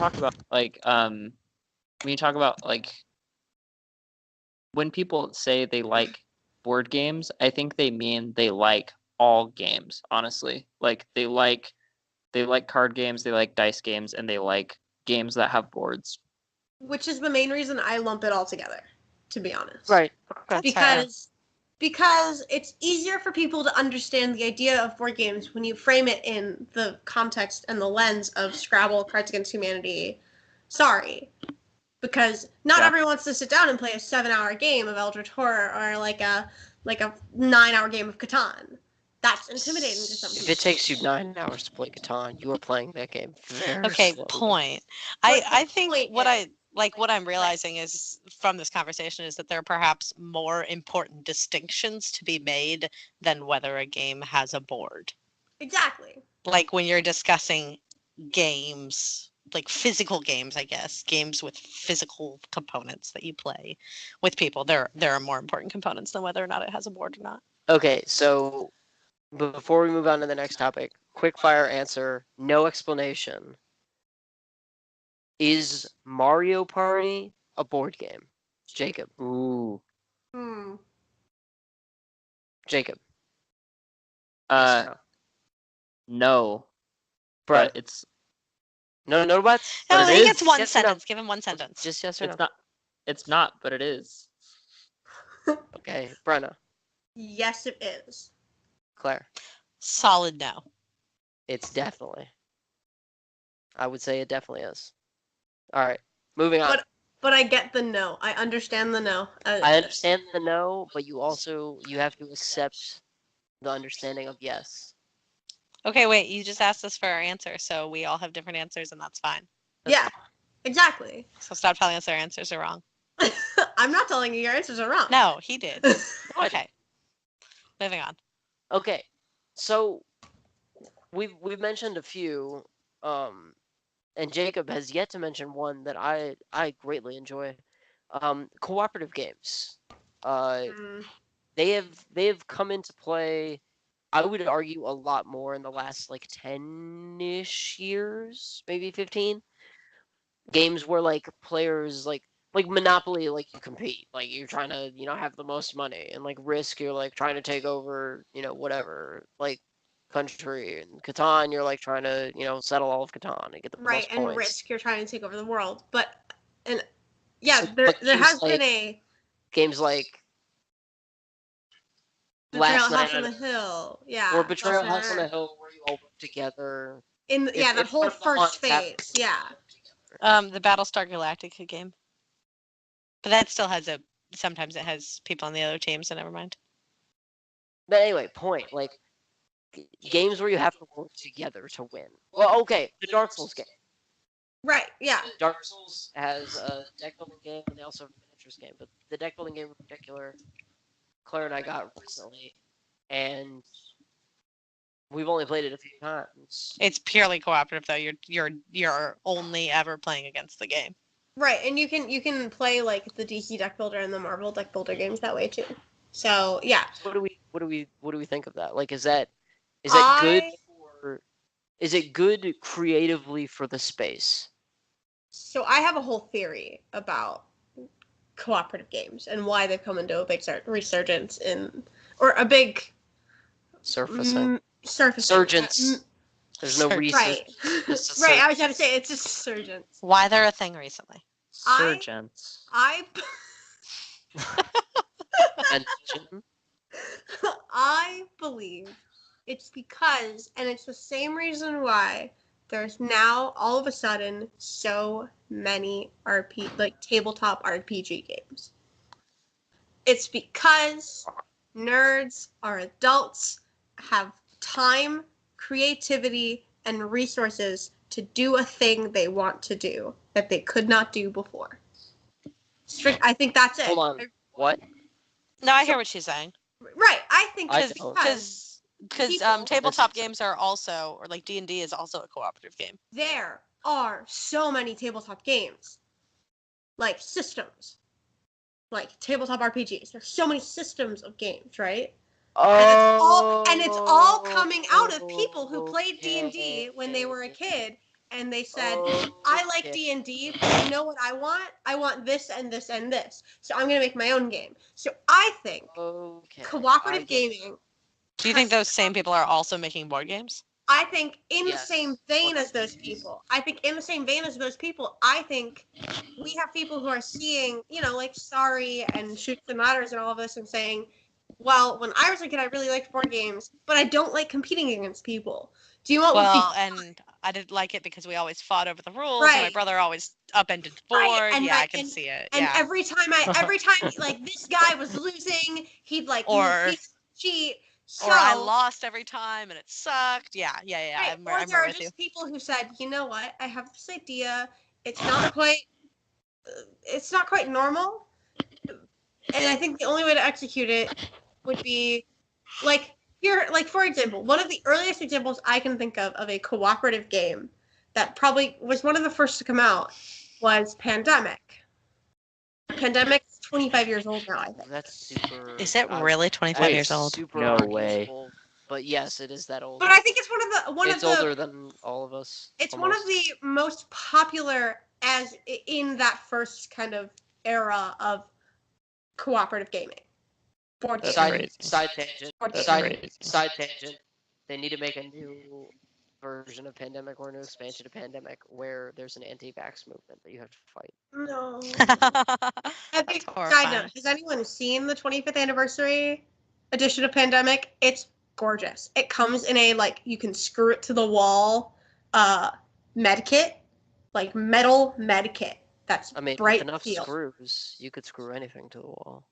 talk about when people say they like board games, I think they mean they like all games, honestly. Like they like card games, they like dice games, and they like games that have boards. Which is the main reason I lump it all together, to be honest. Right. That's fair. Because it's easier for people to understand the idea of board games when you frame it in the context and the lens of Scrabble, Cards Against Humanity. Sorry. Because not everyone wants to sit down and play a 7-hour game of Eldritch Horror or like a 9-hour game of Catan. That's intimidating to some people. If it takes you 9 hours to play Catan, you are playing that game very Okay, slowly. point. But I the think point what is- what I'm realizing is from this conversation is that there are perhaps more important distinctions to be made than whether a game has a board. Exactly. Like when you're discussing games, like physical games, I guess, games with physical components that you play with people, there are more important components than whether or not it has a board or not. Okay, so before we move on to the next topic, quick fire answer, no explanation. Is Mario Party a board game? Jacob. Ooh. Jacob. Uh, Yes or no? no. Brett. But it's No buts? No, But it he is. gets one Yes or no? sentence. Give him one sentence. Just yes or no? it's not, but it is. Okay, Brenna. Yes, it is. Claire. Solid no. It's definitely. I would say it definitely is. All right, moving on. But I get the no. I understand the no. I understand the no, but you have to accept the understanding of yes. Okay, wait, you just asked us for our answer, so we all have different answers, and that's fine. Yeah, exactly. So stop telling us our answers are wrong. I'm not telling you your answers are wrong. No, he did. Okay. Moving on. Okay, so we've mentioned a few, and Jacob has yet to mention one that I greatly enjoy. Cooperative games. They have come into play, I would argue, a lot more in the last like 10-ish years, maybe 15. Games where like players like Monopoly, like you compete, like you're trying to have the most money, and like Risk, you're like trying to take over whatever like country, and Catan, you're like trying to settle all of Catan and get the most and points. Risk, you're trying to take over the world. But yeah, But there has games been a games like Betrayal last House night on the Hill. Yeah. or Betrayal for House on sure. the Hill, where you all work together. That If whole one of the first haunts happens, phase. Yeah. The Battlestar Galactica game. But that still has sometimes it has people on the other team, so never mind. But anyway, point, like, games where you have to work together to win. Well, okay, the Dark Souls game. Right. Yeah. Dark Souls has a deck building game, and they also have a miniatures game. But the deck building game in particular, Claire and I got recently, and we've only played it a few times. It's purely cooperative though. You're only ever playing against the game. Right, and you can play like the DC deck builder and the Marvel deck builder games that way too. So yeah. What do we think of that? Like, is that good for? Is it good creatively for the space? So I have a whole theory about cooperative games and why they've come into a big resurgence or a big Surfacing. surgence. There's no reason. Right. Right, I was going to say it's just surgence. Why they're a thing recently? Surgence. I believe it's because, and it's the same reason why there's now all of a sudden so many tabletop RPG games. It's because nerds are adults, have time, creativity, and resources to do a thing they want to do that they could not do before. I think that's it. Hold on. What? No, I hear what she's saying. Right, I think because tabletop games are also, or like D&D is also a cooperative game. There are so many tabletop games, like systems, like tabletop RPGs. There's so many systems of games, right? And it's all coming out of people who played D&D when they were a kid, and they said, I like D&D, but you know what I want? I want this and this and this. So I'm going to make my own game. So I think cooperative gaming... Do you think those same people are also making board games? I think in the same vein as those people. I think we have people who are seeing, like Sorry and Shoots and Ladders and all of this and saying, well, when I was a kid, I really liked board games, but I don't like competing against people. Do you want? And I didn't like it because we always fought over the rules. Right. And my brother always upended the board. Right. And I can see it. And every time, like this guy was losing, he'd cheat. Or I lost every time and it sucked. Yeah. Right. I'm there are with just people who said, you know what? I have this idea. It's not quite normal. And I think the only way to execute it would be for example, one of the earliest examples I can think of a cooperative game that probably was one of the first to come out was Pandemic. Pandemic is 25 years old now, I think. That's super... Is it really 25 years old? Super No way. useful, but yes, it is that old. But I think it's it's older than all of us. It's almost one of the most popular as in that first kind of era of cooperative gaming. Board games. Side tangent. Side tangent. They need to make a new version of Pandemic or a new expansion of Pandemic where there's an anti-vax movement that you have to fight. No. That's horrifying. Side note, has anyone seen the 25th anniversary edition of Pandemic? It's gorgeous. It comes in a, you can screw it to the wall med kit, like metal med kit. That's bright with enough steel. screws, you could screw anything to the wall.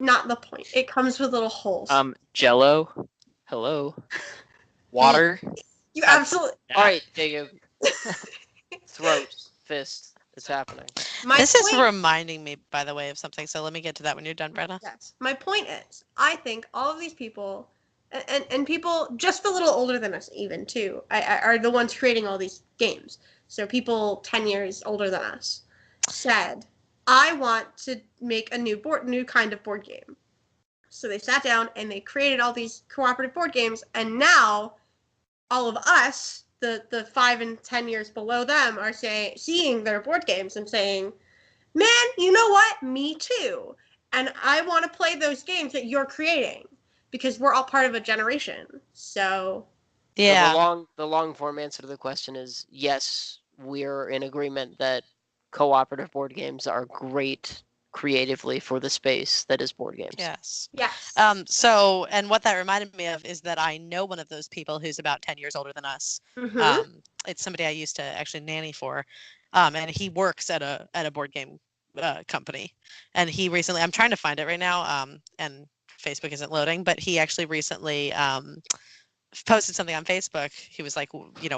Not the point. It comes with little holes. Jello. Hello. Water. You absolutely... All right, Jacob. Throat. Fist. It's happening. This is reminding me, by the way, of something, so let me get to that when you're done, Brenna. Yes. My point is, I think all of these people, and people just a little older than us even, too, are the ones creating all these games. So people 10 years older than us said, I want to make a new kind of board game. So they sat down and they created all these cooperative board games, and now all of us, the 5 and 10 years below them, are seeing their board games and saying, man, you know what? Me too. And I want to play those games that you're creating because we're all part of a generation. So yeah. So the long form answer to the question is yes, we're in agreement that cooperative board games are great creatively for the space that is board games. Yes. Yes. So, and what that reminded me of is that I know one of those people who's about 10 years older than us. Mhm. It's somebody I used to actually nanny for. And he works at a board game company. And he recently, I'm trying to find it right now, and Facebook isn't loading, but he actually recently posted something on Facebook. He was like,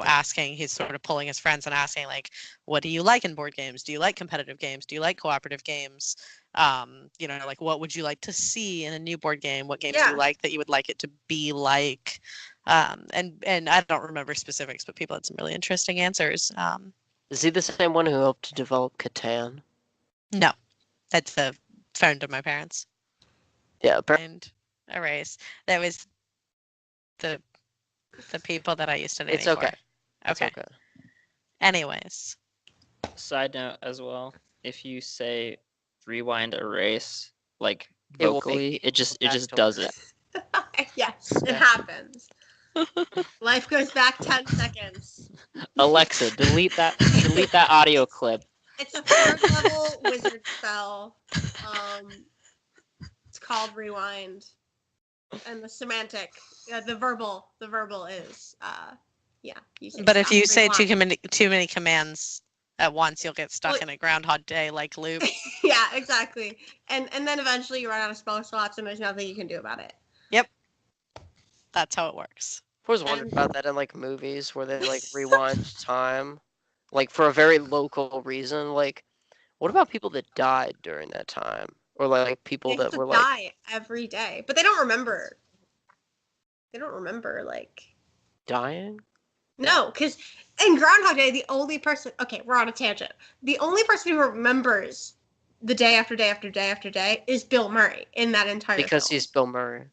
asking, he's sort of pulling his friends and asking, like, what do you like in board games? Do you like competitive games? Do you like cooperative games? Like, what would you like to see in a new board game? What games do you like that you would like it to be like? And I don't remember specifics, but people had some really interesting answers. Is he the same one who helped to develop Catan? No, that's a friend of my parents. Yeah, And Erase. That was the people that I used to nanny it's okay. for. It's okay. Anyways. Side note as well, if you say rewind erase like It will vocally, it just back to does it. Yes, it happens. Life goes back 10 seconds. Alexa, delete that audio clip. It's a 3rd level wizard spell. It's called rewind. And the semantic, the verbal is, you say But if you say rewind. too many commands at once, you'll get stuck in a Groundhog Day like loop. Yeah, exactly. And then eventually you run out of spell slots and there's nothing you can do about it. Yep. That's how it works. I was wondering about that in like movies where they like rewind time, like for a very local reason. Like, what about people that died during that time, or like people that were like die every day, but they don't remember. They don't remember like dying? No, because in Groundhog Day, the only person. Okay, we're on a tangent. The only person who remembers the day after day after day after day is Bill Murray in that entire. Because film. he's Bill Murray.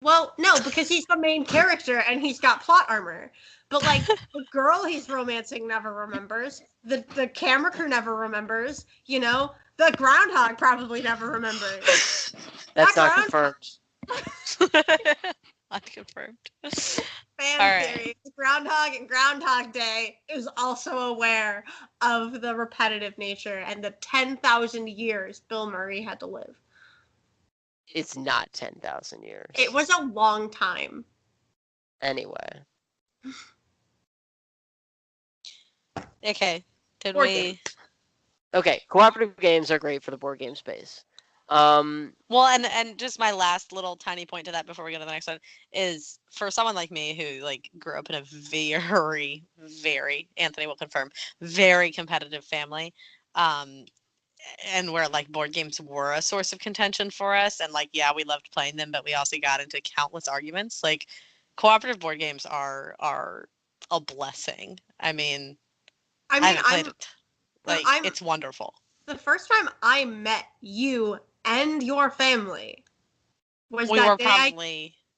Well, no, because he's the main character and he's got plot armor. But like the girl he's romancing never remembers. The camera crew never remembers. The groundhog probably never remembers. That's not confirmed. Unconfirmed. Fan theory. Groundhog and Groundhog Day is also aware of the repetitive nature and the 10,000 years Bill Murray had to live. It's not 10,000 years. It was a long time. Anyway. Okay. Okay, cooperative games are great for the board game space. Well, and just my last little tiny point to that before we go to the next one is for someone like me who like grew up in a very, very, Anthony will confirm, very competitive family, and where like board games were a source of contention for us, and like we loved playing them, but we also got into countless arguments. Like cooperative board games are a blessing. I mean I haven't played it. Like it's wonderful. The first time I met you and your family was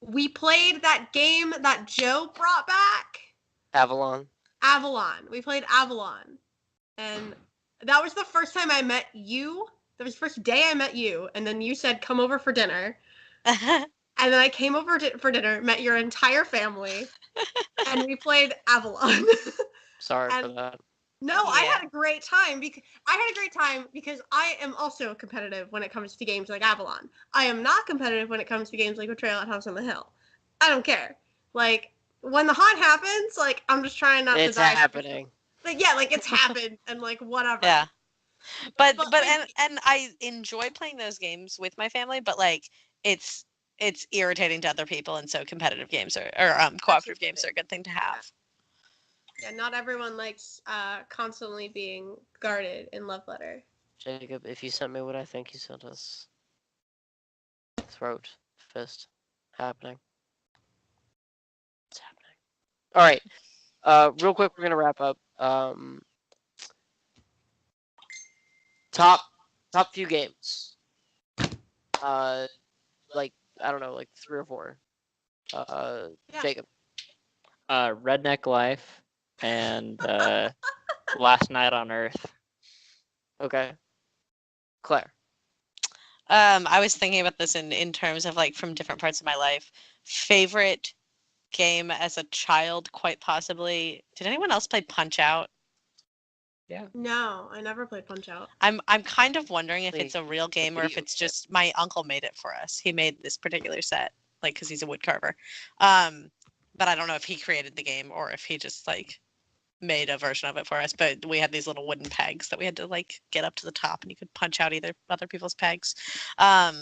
we played that game that Joe brought back. Avalon. We played Avalon. And that was the first time I met you. That was the first day I met you. And then you said, come over for dinner. And then I came over for dinner, met your entire family, and we played Avalon. Sorry for that. No, I had a great time because I am also competitive when it comes to games like Avalon. I am not competitive when it comes to games like Betrayal at House on the Hill. I don't care. Like when the hunt happens, like I'm just trying not to die. It's happening. Like it's happened and like whatever. Yeah. But and I enjoy playing those games with my family, but like it's irritating to other people, and so competitive games or cooperative games are a good thing to have. Yeah, not everyone likes constantly being guarded in Love Letter. Jacob, if you sent me what I think you sent us. Throat, fist, happening. It's happening. All right. Real quick, we're gonna wrap up. Top few games. Like I don't know, like 3 or 4. Jacob. Redneck Life and Last Night on Earth. Okay. Claire. I was thinking about this in terms of like from different parts of my life. Favorite game as a child, quite possibly. Did anyone else play Punch Out? Yeah. No, I never played Punch-Out. I'm kind of wondering if it's a real It's a game or if video it's game. just my uncle made it for us. He made this particular set, like, because he's a wood carver. But I don't know if he created the game or if he just like made a version of it for us. But we had these little wooden pegs that we had to like get up to the top, and you could punch out either other people's pegs. Uh,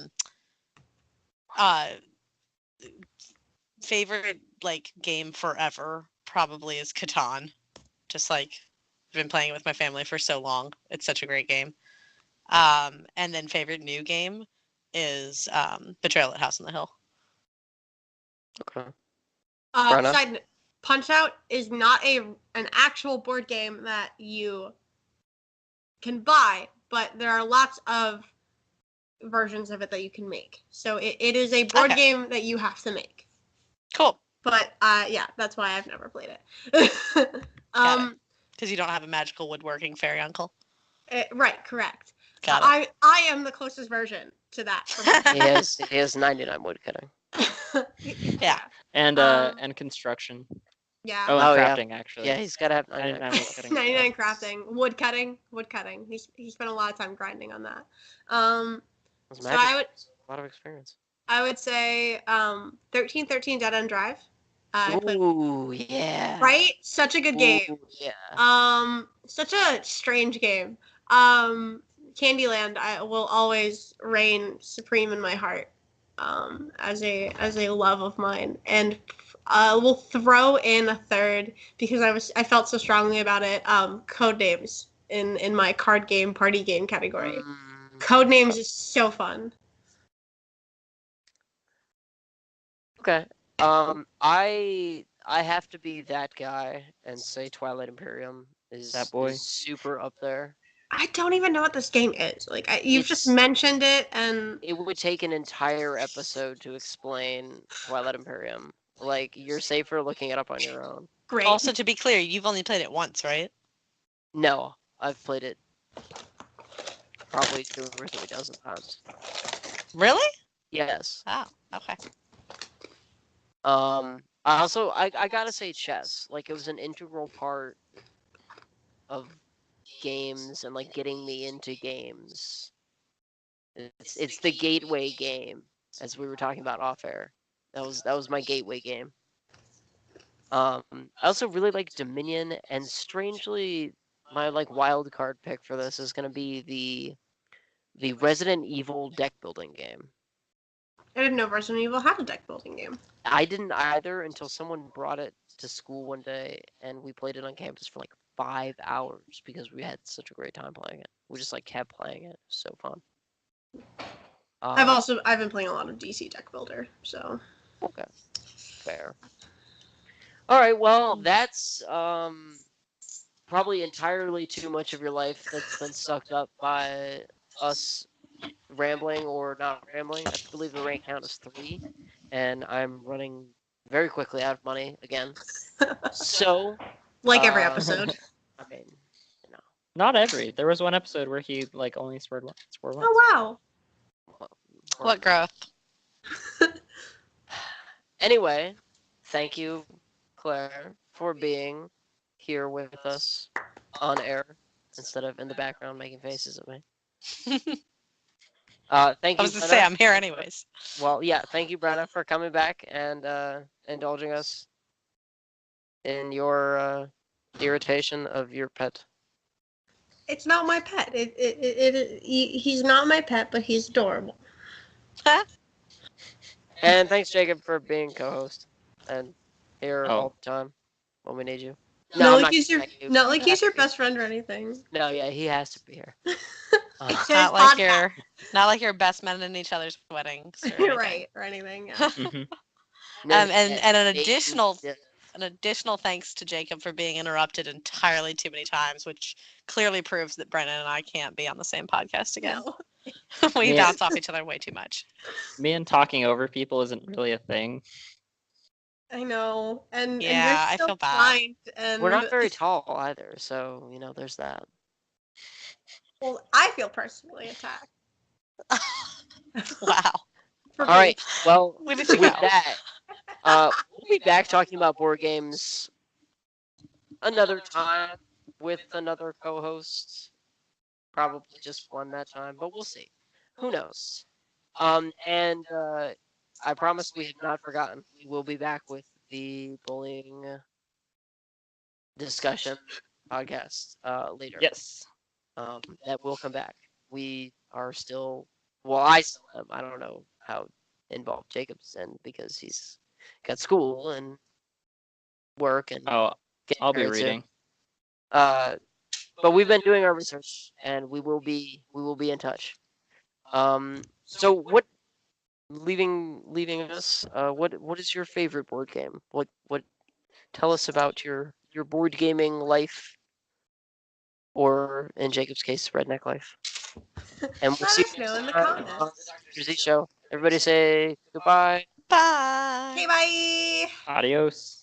favorite like game forever probably is Catan. Just like I've been playing it with my family for so long. It's such a great game. And then favorite new game is Betrayal at House on the Hill. Okay. Brenna? Side note, Punch-Out is not an actual board game that you can buy, but there are lots of versions of it that you can make. So it is a board Okay. game that you have to make. Cool. But yeah, that's why I've never played it. Because you don't have a magical woodworking fairy uncle. Right, correct. Got I am the closest version to that. He has 99 woodcutting. Yeah. And construction. Yeah. Oh, and Oh, yeah. crafting actually. Yeah, he's got to have 99 99 woodcutting. 99 crafting, woodcutting. He spent a lot of time grinding on that. That's So magic. A lot of experience. I would say 1313 Dead End Drive. Ooh, yeah. Right? Such a good game. Ooh, yeah. Such a strange game. Candyland will always reign supreme in my heart. As a love of mine, and we'll throw in a third because I felt so strongly about it. Codenames in my card game party game category. Codenames is so fun. Okay. I have to be that guy and say Twilight Imperium is That boy. is super up there. I don't even know what this game is. Like you've just mentioned it, and it would take an entire episode to explain Twilight Imperium. Like you're safer looking it up on your own. Great. Also, to be clear, you've only played it once, right? No, I've played it probably 2 or 3 dozen times. Really? Yes. Oh, okay. I gotta say chess. Like it was an integral part of games and like getting me into games. It's the gateway game, as we were talking about off air. That was my gateway game. I also really like Dominion, and strangely, my like wild card pick for this is gonna be the Resident Evil deck building game. I didn't know Resident Evil had a deck building game. I didn't either until someone brought it to school one day, and we played it on campus for like 5 hours because we had such a great time playing it. We just like kept playing it. So fun. I've been playing a lot of DC deck builder, so okay, fair. All right, well that's probably entirely too much of your life that's been sucked up by us rambling or not rambling. I believe the rank count is 3, and I'm running very quickly out of money again. So, like every episode. I mean, you know. Not every. There was one episode where he like only swore once. Oh wow. What growth? Anyway, thank you, Claire, for being here with us on air instead of in the background making faces at me. Thank you. I was going to say, I'm here anyways. Well, yeah, thank you, Brenna, for coming back and indulging us in your irritation of your pet. It's not my pet. He's not my pet, but he's adorable. And thanks, Jacob, for being co-host and here all the time when we need you. Not like he's your best friend or anything. No, yeah, he has to be here. Not like you're best men in each other's weddings. You're right, or anything. Yeah. And an additional thanks to Jacob for being interrupted entirely too many times, which clearly proves that Brennan and I can't be on the same podcast again. No. We bounce off each other way too much. Me and talking over people isn't really a thing. I know, and yeah, and you're so I feel bad. And we're not very tall either, so there's that. Well, I feel personally attacked. Wow. All right. Well, with that, we'll be back talking about board games another time. with another co-host. Probably just one that time, but we'll see. Who knows? And I promise we have not forgotten. We will be back with the bullying discussion podcast later. Yes. That will come back. We are still, well, I still am. I don't know how involved Jacob's in because he's got school and work and Oh, getting I'll be married soon. reading. But we've been doing our research and we will be in touch. So what leaving us, what is your favorite board game? What tell us about your board gaming life, or in Jacob's case, redneck life. And we'll Let see us you know next in the time on the comments. Dr. Z Show. Everybody say goodbye. Bye. Okay, bye. Adios.